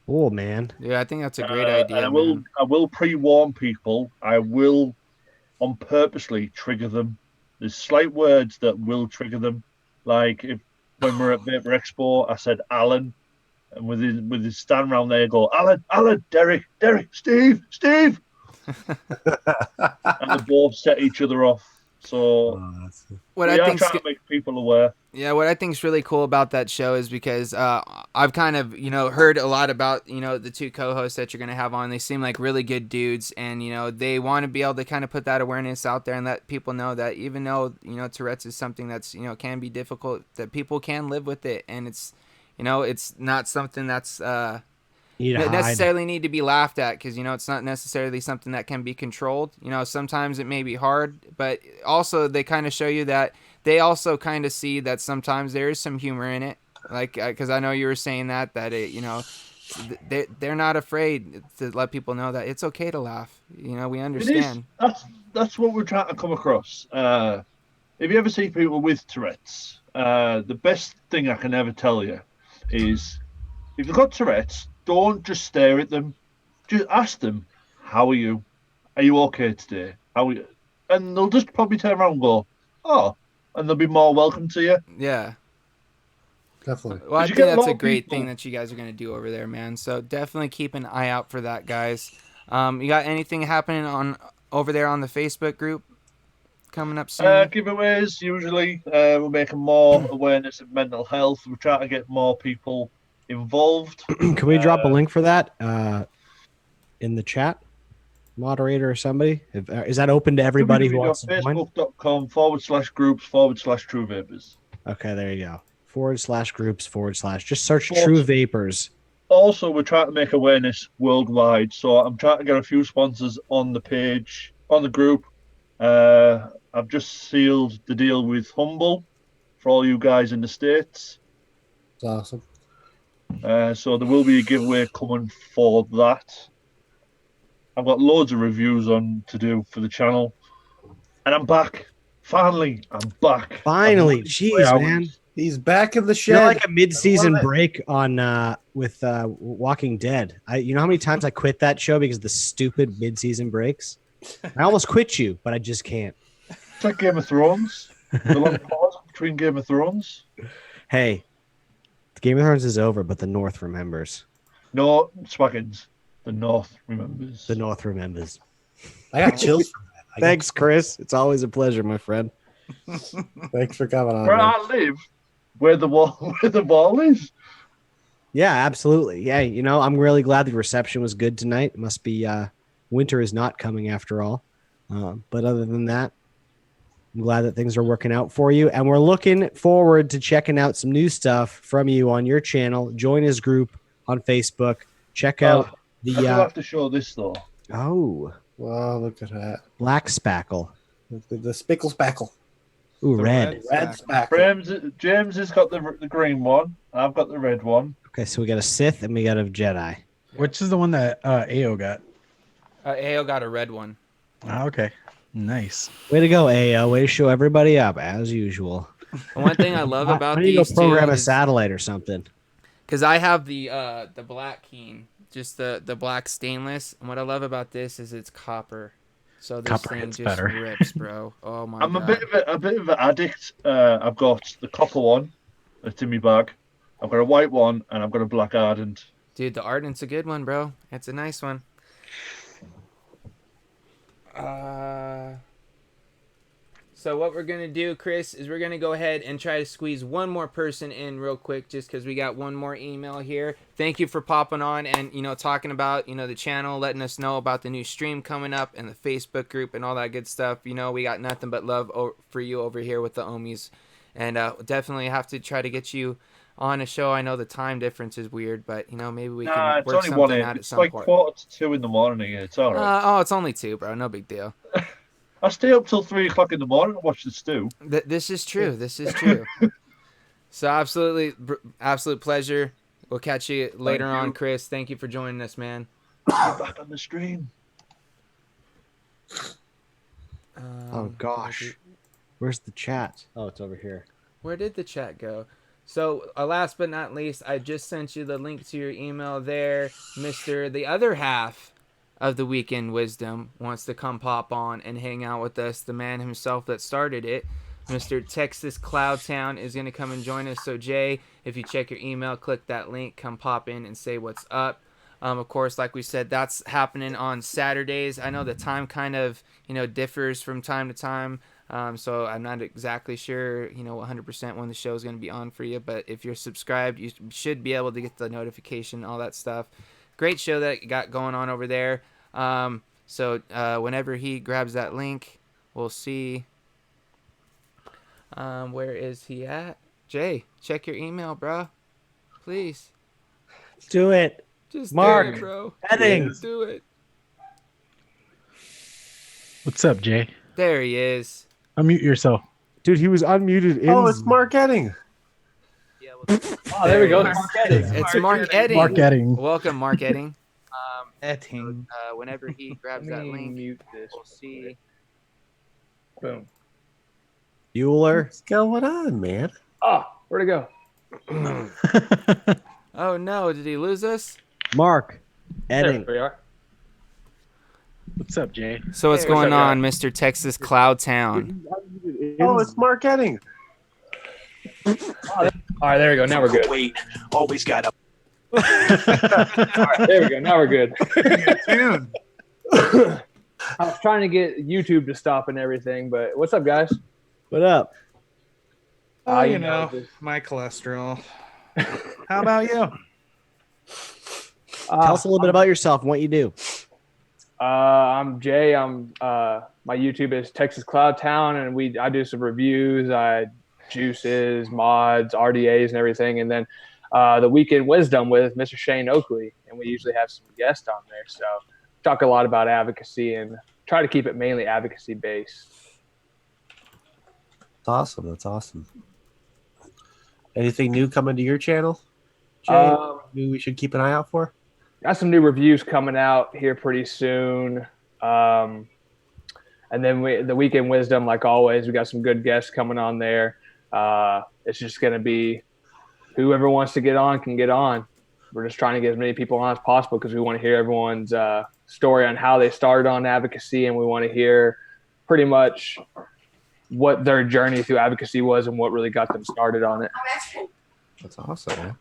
Oh man, yeah, I think that's a great idea. And I will pre-warn people. I will, on purposely, trigger them. There's slight words that will trigger them. Like when we're at Vapor Expo, I said Alan, and with his stand round there, go Alan, Derek, Steve, and they both set each other off. So what we I are think trying to make people aware. Yeah, what I think is really cool about that show is because I've kind of, heard a lot about, the two co-hosts that you're going to have on. They seem like really good dudes, and, they want to be able to kind of put that awareness out there and let people know that even though, Tourette's is something that's, can be difficult, that people can live with it. And it's, it's not something that's necessarily need to be laughed at, because it's not necessarily something that can be controlled. Sometimes it may be hard, but also they kind of show you that they also kind of see that sometimes there is some humor in it, like because I know you were saying that it, they're not afraid to let people know that it's okay to laugh. We understand. That's what we're trying to come across. If you ever see people with Tourette's, the best thing I can ever tell you is if you've got Tourette's, don't just stare at them. Just ask them, how are you? Are you okay today? How are you? And they'll just probably turn around and go, oh, and they'll be more welcome to you. Yeah. Definitely. Well, I think that's a great thing that you guys are going to do over there, man. So definitely keep an eye out for that, guys. You got anything happening over there on the Facebook group coming up soon? Giveaways, usually. We're making more awareness of mental health. We're trying to get more people involved. Can we drop a link for that in the chat, moderator or somebody? Is that open to everybody who wants to join? Facebook.com/groups/True Vapors. Okay, there you go. /groups/ just search True Vapors. Also, we're trying to make awareness worldwide, so I'm trying to get a few sponsors on the page, on the group. I've just sealed the deal with Humble for all you guys in the States. That's awesome. So there will be a giveaway coming for that. I've got loads of reviews to do for the channel, and I'm back. Finally, I'm back. Finally, jeez, man, he's back in the shed. You're like a mid-season break on with Walking Dead. You know how many times I quit that show because of the stupid mid-season breaks? I almost quit you, but I just can't. It's like Game of Thrones. The long pause between Game of Thrones. Hey, the Game of Thrones is over, but the North remembers. No, Swaggins. The North remembers. The North remembers. I got chills from that. Thanks, Chris. It's always a pleasure, my friend. Thanks for coming on. Where I live, where the wall is. Yeah, absolutely. Yeah, I'm really glad the reception was good tonight. It must be winter is not coming after all. But other than that, I'm glad that things are working out for you. And we're looking forward to checking out some new stuff from you on your channel. Join his group on Facebook. Check out I do have to show this, though. Oh. Wow, look at that. Black spackle. The spickle spackle. Ooh, red. Red spackle. James has got the green one. I've got the red one. Okay, so we got a Sith and we got a Jedi. Which is the one that AO got? AO got a red one. Oh, okay. Nice. Way to go, AO. Way to show everybody up, as usual. One thing I love about these these go program two a satellite or something. Because I have the black keen, just the black stainless. And what I love about this is it's copper. So this Copper thing hits just better. rips, bro. Oh my I'm god. a bit of an addict. I've got the copper one that's in my bag. I've got a white one and I've got a black ardent. Dude, the Ardent's a good one, bro. It's a nice one. So what we're going to do, Chris, is we're going to go ahead and try to squeeze one more person in real quick just because we got one more email here. Thank you for popping on and, talking about, the channel, letting us know about the new stream coming up and the Facebook group and all that good stuff. We got nothing but love for you over here with the Ohmies. And definitely have to try to get you on a show. I know the time difference is weird, but, maybe we can work something out at some point. It's like 1:45 in the morning. It's all right. It's only 2, bro. No big deal. I stay up till 3 o'clock in the morning and watch the stew. This is true. This is true. So absolute pleasure. We'll catch you later on, Chris. Thank you for joining us, man. Get back on the stream. Oh gosh, where's the chat? Oh, it's over here. Where did the chat go? So last but not least, I just sent you the link to your email there, Mr. The other half of the Weekend Wisdom wants to come pop on and hang out with us. The man himself that started it, Mr. Texas Cloudtown, is going to come and join us. So Jay, if you check your email, click that link, come pop in and say what's up. Of course, like we said, that's happening on Saturdays. I know the time kind of, differs from time to time. So I'm not exactly sure, 100% when the show is going to be on for you. But if you're subscribed, you should be able to get the notification, all that stuff. Great show that you got going on over there. So whenever he grabs that link, we'll see. Where is he at? Jay, check your email, bro. Please. Do it. Just Mark, do it, bro. heading. Do it. What's up, Jay? There he is. Unmute yourself. Dude, he was unmuted. It's Mark Edding. Oh, there we go. Mark Edding. It's Mark Edding. Mark Edding. Welcome, Mark Edding. Edding. Whenever he grabs that link, we'll see. Boom. Bueller. What's going on, man? Oh, where'd it go? Oh no, did he lose us? Mark. There Edding. we are. What's up, Jay? So what's Hey, what's going up, on, Mr. Texas Cloudtown? It's Mark Edding. All right, there we go. Now we're good. Wait, always got a. All right, there we go. Now we're good. Tune. I was trying to get YouTube to stop and everything, but what's up, guys? What up? Oh, you know, my cholesterol. How about you? Tell us a little bit about yourself and what you do. I'm Jay. My YouTube is Texas Cloudtown, and I do some reviews. I juices, mods, RDAs, and everything, and then the Weekend Wisdom with Mr. Shane Oakley, and we usually have some guests on there. So talk a lot about advocacy and try to keep it mainly advocacy based. That's awesome. That's awesome. Anything new coming to your channel, Jay? New we should keep an eye out for? Got some new reviews coming out here pretty soon. And then the Weekend Wisdom, like always, we got some good guests coming on there. It's just going to be whoever wants to get on can get on. We're just trying to get as many people on as possible because we want to hear everyone's story on how they started on advocacy, and we want to hear pretty much what their journey through advocacy was and what really got them started on it. That's awesome, man.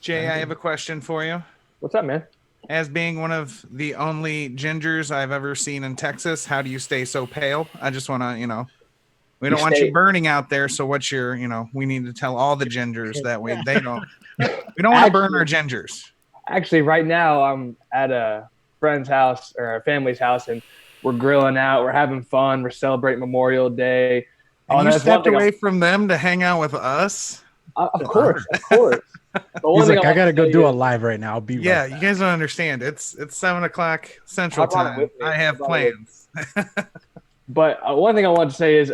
Jay, I have a question for you. What's up, man? As being one of the only gingers I've ever seen in Texas, how do you stay so pale? I just want to, we don't want you burning out there. So what's your, we need to tell all the gingers that way they don't, we don't want to burn our gingers. Actually, right now I'm at a friend's house or a family's house, and we're grilling out. We're having fun. We're celebrating Memorial Day. And you stepped away from them to hang out with us? Of course. He's like, I gotta go do a live right now. I'll be right you guys don't understand. It's 7:00 Central Time. I have plans. But one thing I want to say is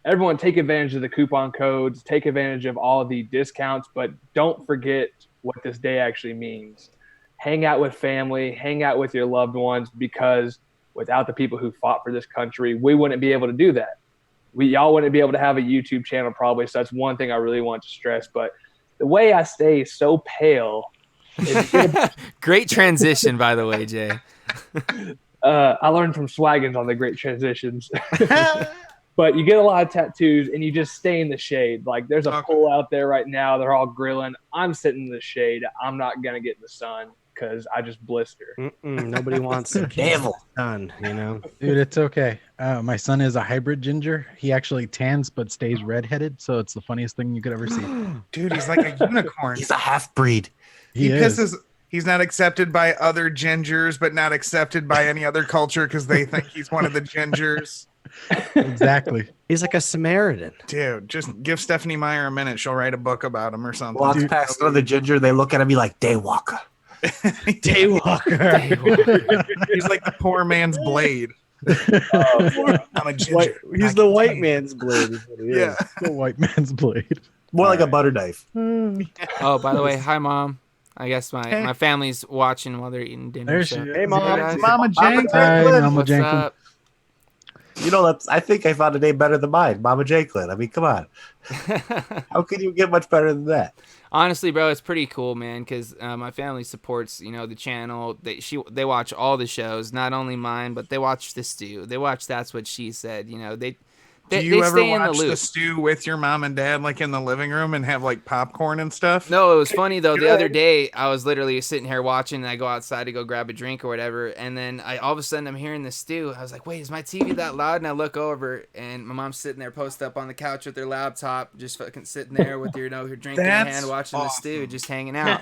everyone take advantage of the coupon codes, take advantage of all of the discounts, but don't forget what this day actually means. Hang out with family, hang out with your loved ones, because without the people who fought for this country, we wouldn't be able to do that. Y'all wouldn't be able to have a YouTube channel probably, so that's one thing I really want to stress. But the way I stay so pale is Great transition, by the way, Jay. I learned from Swaggins on the Great Transitions. But you get a lot of tattoos and you just stay in the shade. Like there's a pool out there right now. They're all grilling. I'm sitting in the shade. I'm not going to get in the sun because I just blister. Nobody wants to Devil. sun, you know? Dude, it's okay. My son is a hybrid ginger. He actually tans but stays redheaded, so it's the funniest thing you could ever see. Dude, he's like a unicorn. He's a half breed. He is. pisses. He's not accepted by other gingers, but not accepted by any other culture because they think he's one of the gingers. Exactly. He's like a Samaritan. Dude, just give Stephanie Meyer a minute. She'll write a book about him or something. Walks past another ginger, they look at him, be like, Daywalker. Daywalker. He's like the poor man's Blade. I'm a ginger. He's the white man's blade. Is what he is. Yeah. The white man's blade. More like a butter knife. Oh, by the way, hi mom. I guess my family's watching while they're eating dinner. There so. she is. Hey, Mom. guys. Mama Jenkins. Hi, Mama What's Jenkins. up? You know, I think I found a name better than mine, Mama Janklin. I mean, come on. How can you get much better than that? Honestly, bro, it's pretty cool, man, because my family supports, the channel. They watch all the shows, not only mine, but they watch the stew. They watch That's What She Said. Do you ever watch the stew with your mom and dad, like in the living room, and have like popcorn and stuff? No, it was funny though. The other day, I was literally sitting here watching, and I go outside to go grab a drink or whatever, and then all of a sudden I'm hearing the stew. I was like, "Wait, is my TV that loud?" And I look over, and my mom's sitting there, posted up on the couch with her laptop, just fucking sitting there with her drink in her hand, watching the stew, just hanging out.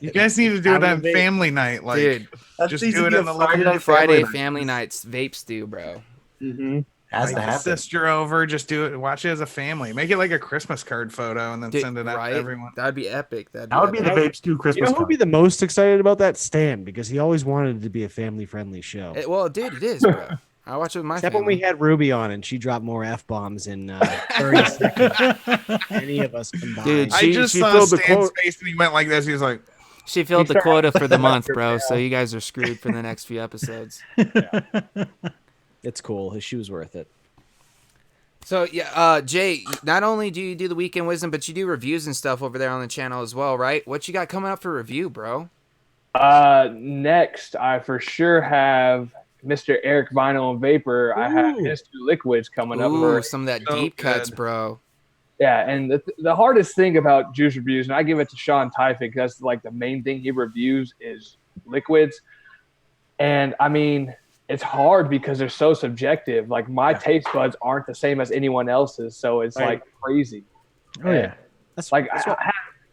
You guys need to do it on family night, like, dude. Just do it in the living room. Friday family nights, vape stew, bro. Mm-hmm. Has to happen. Sister over, just do it. Watch it as a family. Make it like a Christmas card photo, and then send it out to everyone. That'd be epic. That would be the Vape Stew Christmas You know who'd card. be the most excited about that? Stan, because he always wanted it to be a family-friendly show. Well, dude, it is, bro. I watch it with my Except family. when we had Ruby on and she dropped more F-bombs in 30 seconds than any of us combined. Dude, I just saw Stan's face, and he went like this. He was like, she filled the quota for the month, bro. So you guys are screwed for the next few episodes. It's cool. His shoe's worth it. So yeah, Jay, not only do you do the Weekend Wisdom, but you do reviews and stuff over there on the channel as well, right? What you got coming up for review, bro? Next, I for sure have Mr. Eric Vinyl and Vapor. I have his 2 liquids coming up. For some of that deep cuts, bro. Yeah, and the hardest thing about juice reviews, and I give it to Sean Tyfik, because that's like the main thing he reviews is liquids. And I mean, it's hard because they're so subjective. Like my taste buds aren't the same as anyone else's, so it's like crazy. Oh yeah, that's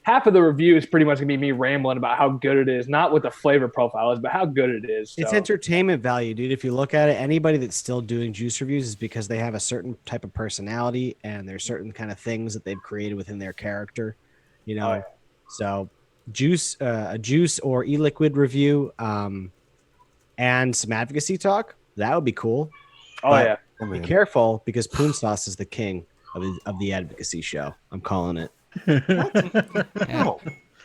half of the review is pretty much gonna be me rambling about how good it is, not what the flavor profile is, but how good it is. It's entertainment value, dude. If you look at it, anybody that's still doing juice reviews is because they have a certain type of personality and there's certain kind of things that they've created within their character, So a juice or e-liquid review, and some advocacy talk, that would be cool. But be careful, because Poon Sauce is the king of the advocacy show. I'm calling it. Yeah.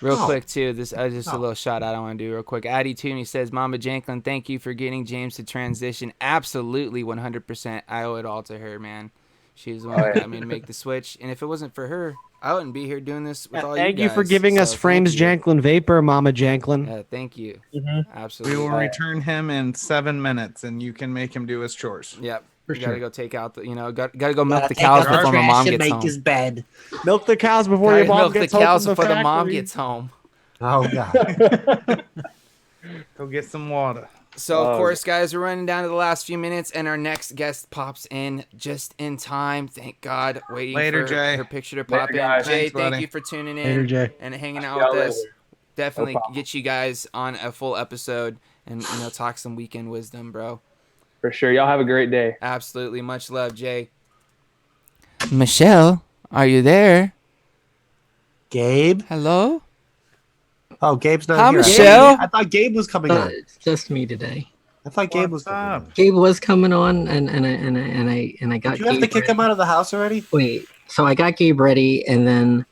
Real quick too, this just a little shout out I want to do real quick. Addy Tooney says, "Mama Janklin, thank you for getting James to transition. Absolutely, 100%. I owe it all to her, man. She's the one that got me to make the switch, and if it wasn't for her, I wouldn't be here doing this with all you guys. Thank you for giving us Frames Janklin Vapor, Mama Janklin. Thank you. We Absolutely. will return him in 7 minutes, and you can make him do his chores. Yep. You gotta go take out the, gotta go milk the cows before my mom gets home. His bed. Milk the cows before your mom milk gets the home. cows from before the mom factory. gets home. Oh god. Go get some water. So, of course, guys, we're running down to the last few minutes, and our next guest pops in just in time. Thank God. Waiting Later, for Jay. her picture to pop in. guys. Jay, Thanks, thank buddy. you for tuning in Later, Jay. and hanging out Y'all with us. later. Definitely No problem. get you guys on a full episode and, talk some weekend wisdom, bro. For sure. Y'all have a great day. Absolutely. Much love, Jay. Michelle, are you there? Gabe? Hello? Oh, Gabe's not Hi, here. Michelle. I thought Gabe was coming on. It's just me today. I thought Gabe was coming on. Gabe was coming on, and I got. Did you have to Gabe kick him out of the house already? Wait, so I got Gabe ready, and then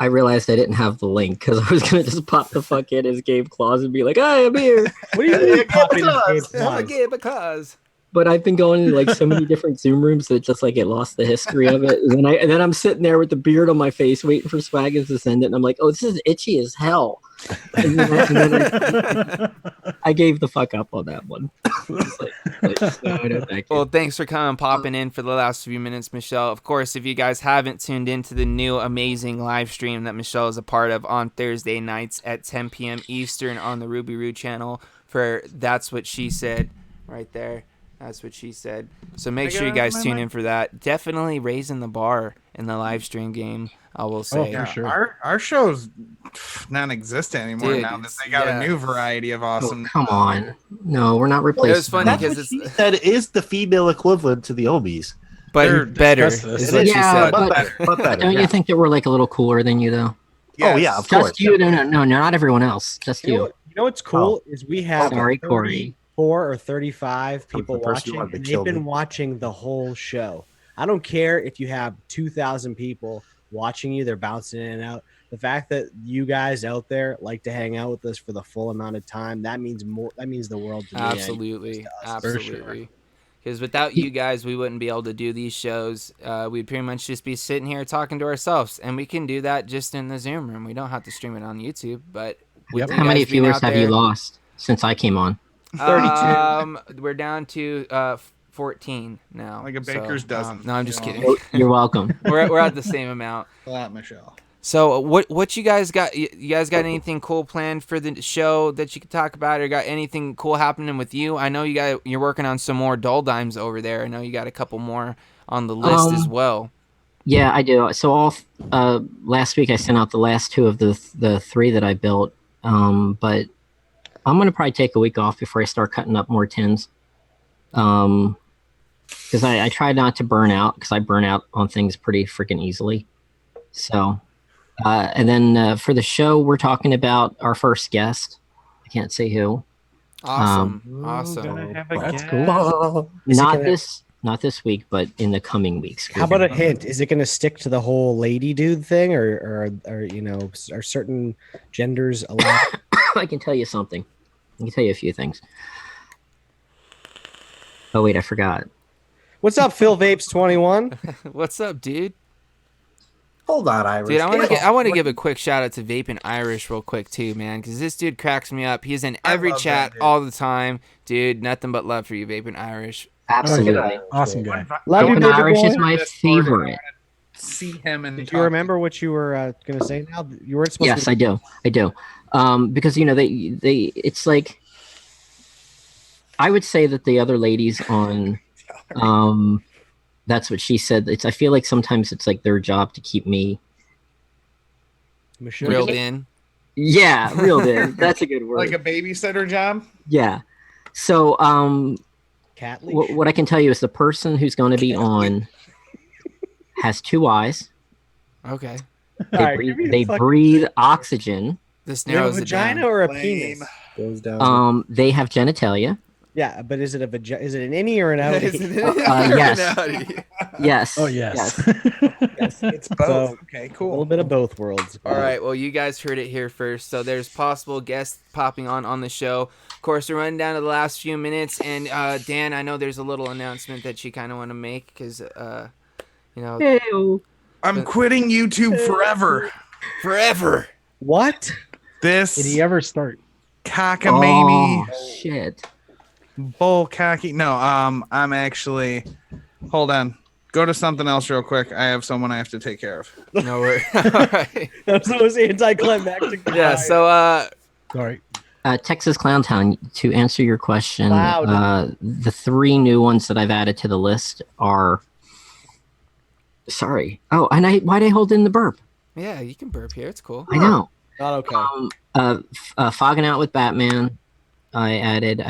I realized I didn't have the link because I was gonna just pop the fuck in as Gabe Claus and be like, "Hi, I'm here." What are you doing? Popping Claus. Gabe Claus? Yeah, because. But I've been going to like so many different Zoom rooms that just like it lost the history of it. And then I'm sitting there with the beard on my face, waiting for Swaggins to send it, and I'm like, "Oh, this is itchy as hell." And then I gave the fuck up on that one. No, thank you. Well, thanks for coming, popping in for the last few minutes, Michelle. Of course, if you guys haven't tuned into the new amazing live stream that Michelle is a part of on Thursday nights at 10 p.m. Eastern on the Ruby Roo channel for That's What She Said right there. That's what she said. So make sure you guys tune in for that. Definitely raising the bar in the live stream game, I will say. For sure. Our show's non-existent anymore now that they got a new variety of awesome. Come on. No, we're not replacing. It was funny That's because what she said is the female equivalent to the Ohmies. But better is what she said. But better. Don't you think that we're like a little cooler than you, though? Yes. Oh, yeah, of Just course. you. No, not everyone else. Just you. You know what's cool is we have Sorry, Corey. 34 or 35 people the person who watching, wanted to and kill they've been me. watching the whole show. I don't care if you have 2,000 people watching you; they're bouncing in and out. The fact that you guys out there like to hang out with us for the full amount of time, that means more. That means the world to me. Absolutely. Because without you guys, we wouldn't be able to do these shows. We'd pretty much just be sitting here talking to ourselves, and we can do that just in the Zoom room. We don't have to stream it on YouTube. But with you How many guys being viewers out have there, you lost since I came on? 32. We're down to 14 now. Like a baker's dozen. No, I'm just kidding. You're welcome. we're at the same amount. A lot, Michelle. So what you guys got? You guys got anything cool planned for the show that you could talk about, or got anything cool happening with you? I know you're working on some more Dull Dimes over there. I know you got a couple more on the list as well. Yeah, I do. So last week I sent out the last two of the three that I built. But I'm gonna probably take a week off before I start cutting up more tins. Because I try not to burn out, because I burn out on things pretty freaking easily. So, and then for the show, we're talking about our first guest. I can't say who. Awesome. That's cool. Not this week, but in the coming weeks. How about a hint? Is it going to stick to the whole lady dude thing, or are certain genders allowed? I can tell you something. I can tell you a few things. Oh wait, I forgot. What's up, Phil Vapes 21? What's up, dude? Hold on, Irish. Dude, I want to give a quick shout out to Vaping Irish real quick too, man, because this dude cracks me up. He's in every chat all the time, dude. Nothing but love for you, Vaping Irish. Absolutely, awesome guy. Love you, Vaping Irish boy. is my favorite. See him and Did you remember what you were going to say now? You weren't supposed Yes, to. I do. Because they it's like, I would say that the other ladies on That's What She Said, I feel like sometimes it's like their job to keep me reeled in. Yeah, reeled in. That's a good word. Like a babysitter job? Yeah. So Cat leash? what I can tell you is the person who's going to be on has two eyes. Okay. They breathe oxygen. This They have a narrows it vagina down. or a penis? Goes down. They have genitalia. Yeah, but is it a vagina? Is it an innie or an outie? Yes. Yes. Oh yes. Yes. It's both. So, Okay, a cool. little bit of both worlds. All right, well, you guys heard it here first. So there's possible guests popping on the show. Of course, we're running down to the last few minutes. And Dan, I know there's a little announcement that you kind of want to make because, I'm quitting YouTube forever. Forever. What? This Did he ever start? cockamamie Shit. bull cocky. No, I'm actually. Hold on. Go to something else real quick. I have someone I have to take care of. No, we're all right. That was the most anticlimactic. Yeah. So Sorry. Texas Clown Town, to answer your question, Loud. the three new ones that I've added to the list are. Sorry. Oh, and why'd I hold in the burp? yeah, you can burp here. It's cool. I know. Not okay. Fogging Out with Batman. I added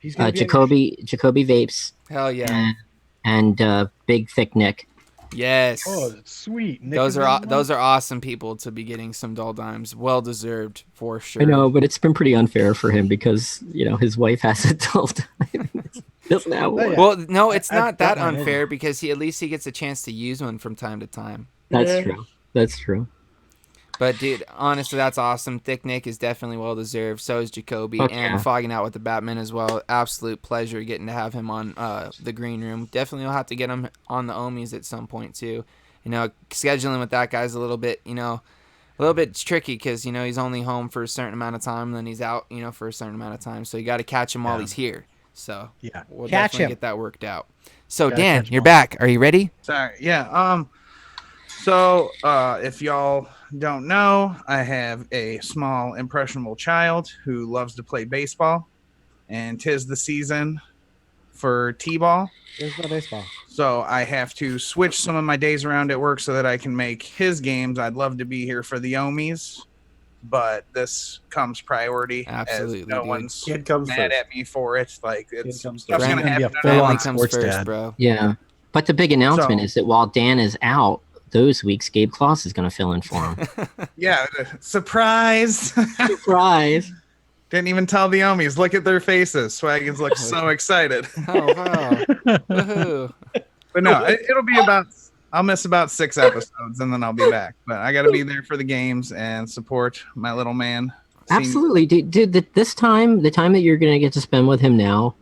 He's gonna be in Jacoby Vapes Hell yeah. and Big Thick Nick. Yes. Oh, sweet. Nick Those is are on one? those are awesome people to be getting some Dull Dimes. Well deserved for sure. I know, but it's been pretty unfair for him because his wife has a dull time. Doesn't have one. yeah. Well, no, it's not that that one unfair because at least he gets a chance to use one from time to time. That's true. That's true. But dude, honestly, that's awesome. Thick Nick is definitely well deserved. So is Jacoby, Fuck and yeah. Fogging Out with the Batman as well. Absolute pleasure getting to have him on the green room. Definitely, will have to get him on the Ohmies at some point too. Scheduling with that guy's a little bit, A little bit tricky because, he's only home for a certain amount of time, and then he's out, for a certain amount of time. So you got to catch him while he's here. So Yeah. we'll Catch definitely him. get that worked out. So Gotta Dan, catch 'em you're all. back. Are you ready? Sorry. Yeah. So if y'all don't know, I have a small impressionable child who loves to play baseball, and 'tis the season for T-ball. There's no baseball. So I have to switch some of my days around at work so that I can make his games. I'd love to be here for the Ohmies, but this comes priority. Absolutely, as no dude. one's Kid comes mad first. at me for it. Like it's comes stuff's first. gonna Gonna be a happen. full-on Family Family comes sports first, dad. bro. Yeah. But the big announcement So- is that while Dan is out those weeks, Gabe Kloss is going to fill in for him. Yeah, surprise! Surprise. Didn't even tell the Ohmies. Look at their faces. Swaggins looks so excited. Oh, wow. Woohoo. But no, it'll be about. I'll miss about 6 episodes and then I'll be back. But I got to be there for the games and support my little man. Absolutely. Dude, this time, the time that you're going to get to spend with him now,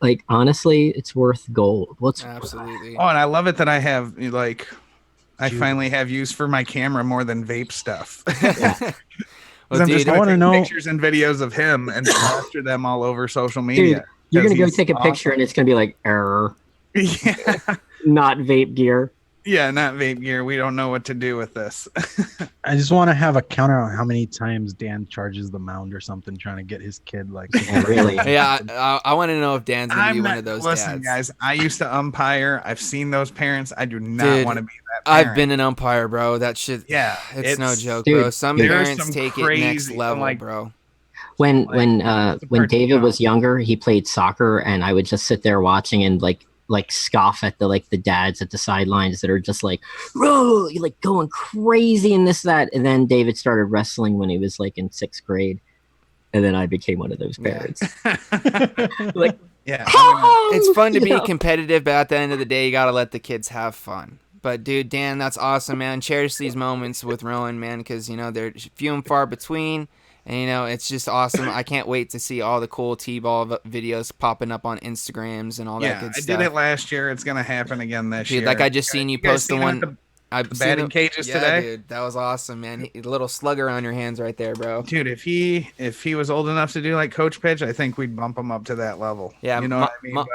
like, honestly, it's worth gold. Absolutely. Oh, and I love it that I have like. I finally have use for my camera more than vape stuff. Well, I'm just dude, I going wanna to know- pictures and videos of him and plaster them all over social media. Dude, you're going to go 'Cause take a he's picture and it's going to be like, error, Yeah, not vape gear. yeah, not vape gear. We don't know what to do with this. I just want to have a counter on how many times Dan charges the mound or something, trying to get his kid like. Yeah, really. Yeah, I want to know if Dan's going to be one of those Listen, dads. guys. I used to umpire. I've seen those parents. I do not Dude, want to be that parent. I've been an umpire, bro. That shit, Yeah, it's no joke, Dude, bro. Some there are parents some take it next crazy, level, like- bro. When it's when pretty David young. was younger, he played soccer, and I would just sit there watching and like scoff at the dads at the sidelines that are just like, "Whoa," like going crazy and this that. And then David started wrestling when he was like in 6th grade, and then I became one of those Yeah. parents. Like, Yeah, It's fun to you be know? competitive, but at the end of the day, you gotta let the kids have fun. But dude, Dan, that's awesome, man. Cherish these moments with Rowan, man, because they're few and far between, and it's just awesome. I can't wait to see all the cool T-ball videos popping up on Instagrams and all that yeah. good I stuff. did it last year. It's gonna happen again this Dude, year. like I just seen you guys post the seen him one. at I've the seen batting it- cages yeah, today. dude, that was awesome, man. A little slugger on your hands right there, bro. Dude, if he was old enough to do like coach pitch, I think we'd bump him up to that level. Yeah, you know what I mean. But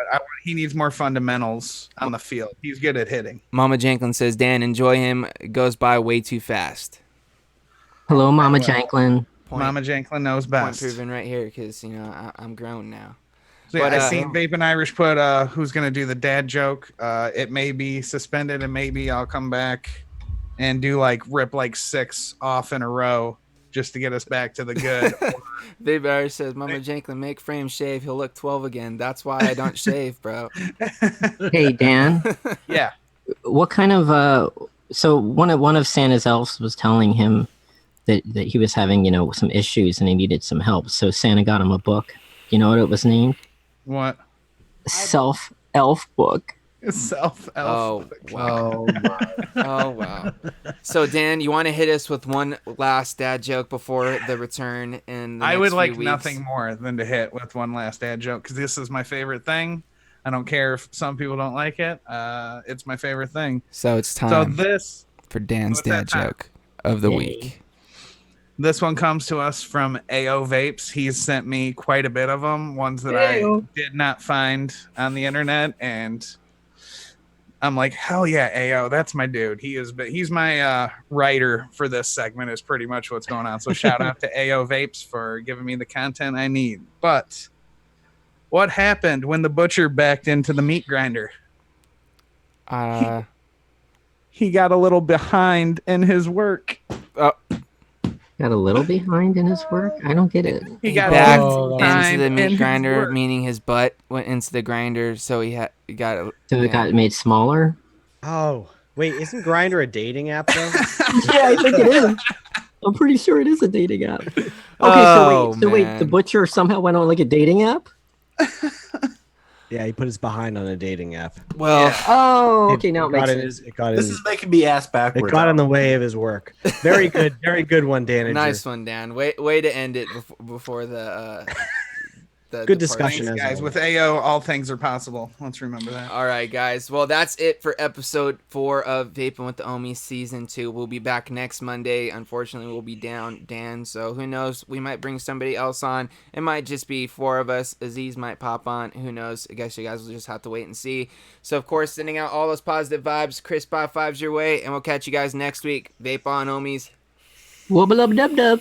he needs more fundamentals on the field. He's good at hitting. Mama Janklin says, Dan, enjoy him. It goes by way too fast. hello, Mama Well, Janklin. Point, Mama Janklin knows point best. proven right here, because I'm grown now. So, yeah, But, I seen Vape and Irish put who's gonna do the dad joke. It may be suspended and maybe I'll come back and do like rip like 6 off in a row just to get us back to the good. Baby Irish says, Mama Janklin, make frame shave. He'll look 12 again. That's why I don't shave, bro. Hey Dan, Yeah. what kind of so one of Santa's elves was telling him that he was having some issues and he needed some help. So Santa got him a book. You know what it was named? What? Self Elf Book. Self Oh, elf. wow. Oh, wow. So, Dan, you want to hit us with one last dad joke before the return? In the I next would few like weeks? nothing more than to hit with one last dad joke because this is my favorite thing. I don't care if some people don't like it. It's my favorite thing. So, it's time So this for Dan's what's that dad time? joke of the Yay. week. This one comes to us from AO Vapes. He's sent me quite a bit of them, ones that I did not find on the internet, and I'm like, hell yeah, AO, that's my dude. He's my writer for this segment. Is pretty much what's going on. So shout out to AO Vapes for giving me the content I need. But what happened when the butcher backed into the meat grinder? He got a little behind in his work. Got a little behind in his work. I don't get it. He got backed behind into the in meat his grinder, work. meaning his butt went into the grinder, so he got. So it got made smaller. Oh, wait, isn't Grinder a dating app though? Yeah, I think it is. I'm pretty sure it is a dating app. Okay, Oh, so wait, man. the butcher somehow went on like a dating app? Yeah, he put his behind on a dating app. Well, Oh, okay, now it makes got in sense. his, it got This in, is making me ass it backwards. got in the way of his work. Very good one, Dan. nice one, Dan. Way to end it before the the Good discussion. Thanks, as guys. always. With AO, all things are possible. Let's remember that. All right, guys. Well, that's it for episode 4 of Vaping with the Ohmies season 2. We'll be back next Monday. Unfortunately, we'll be down Dan, so who knows? We might bring somebody else on. It might just be 4 of us. Aziz might pop on. Who knows? I guess you guys will just have to wait and see. So, of course, sending out all those positive vibes, crisp high fives your way, and we'll catch you guys next week. Vape on, Ohmies. Wubba lub dub dub.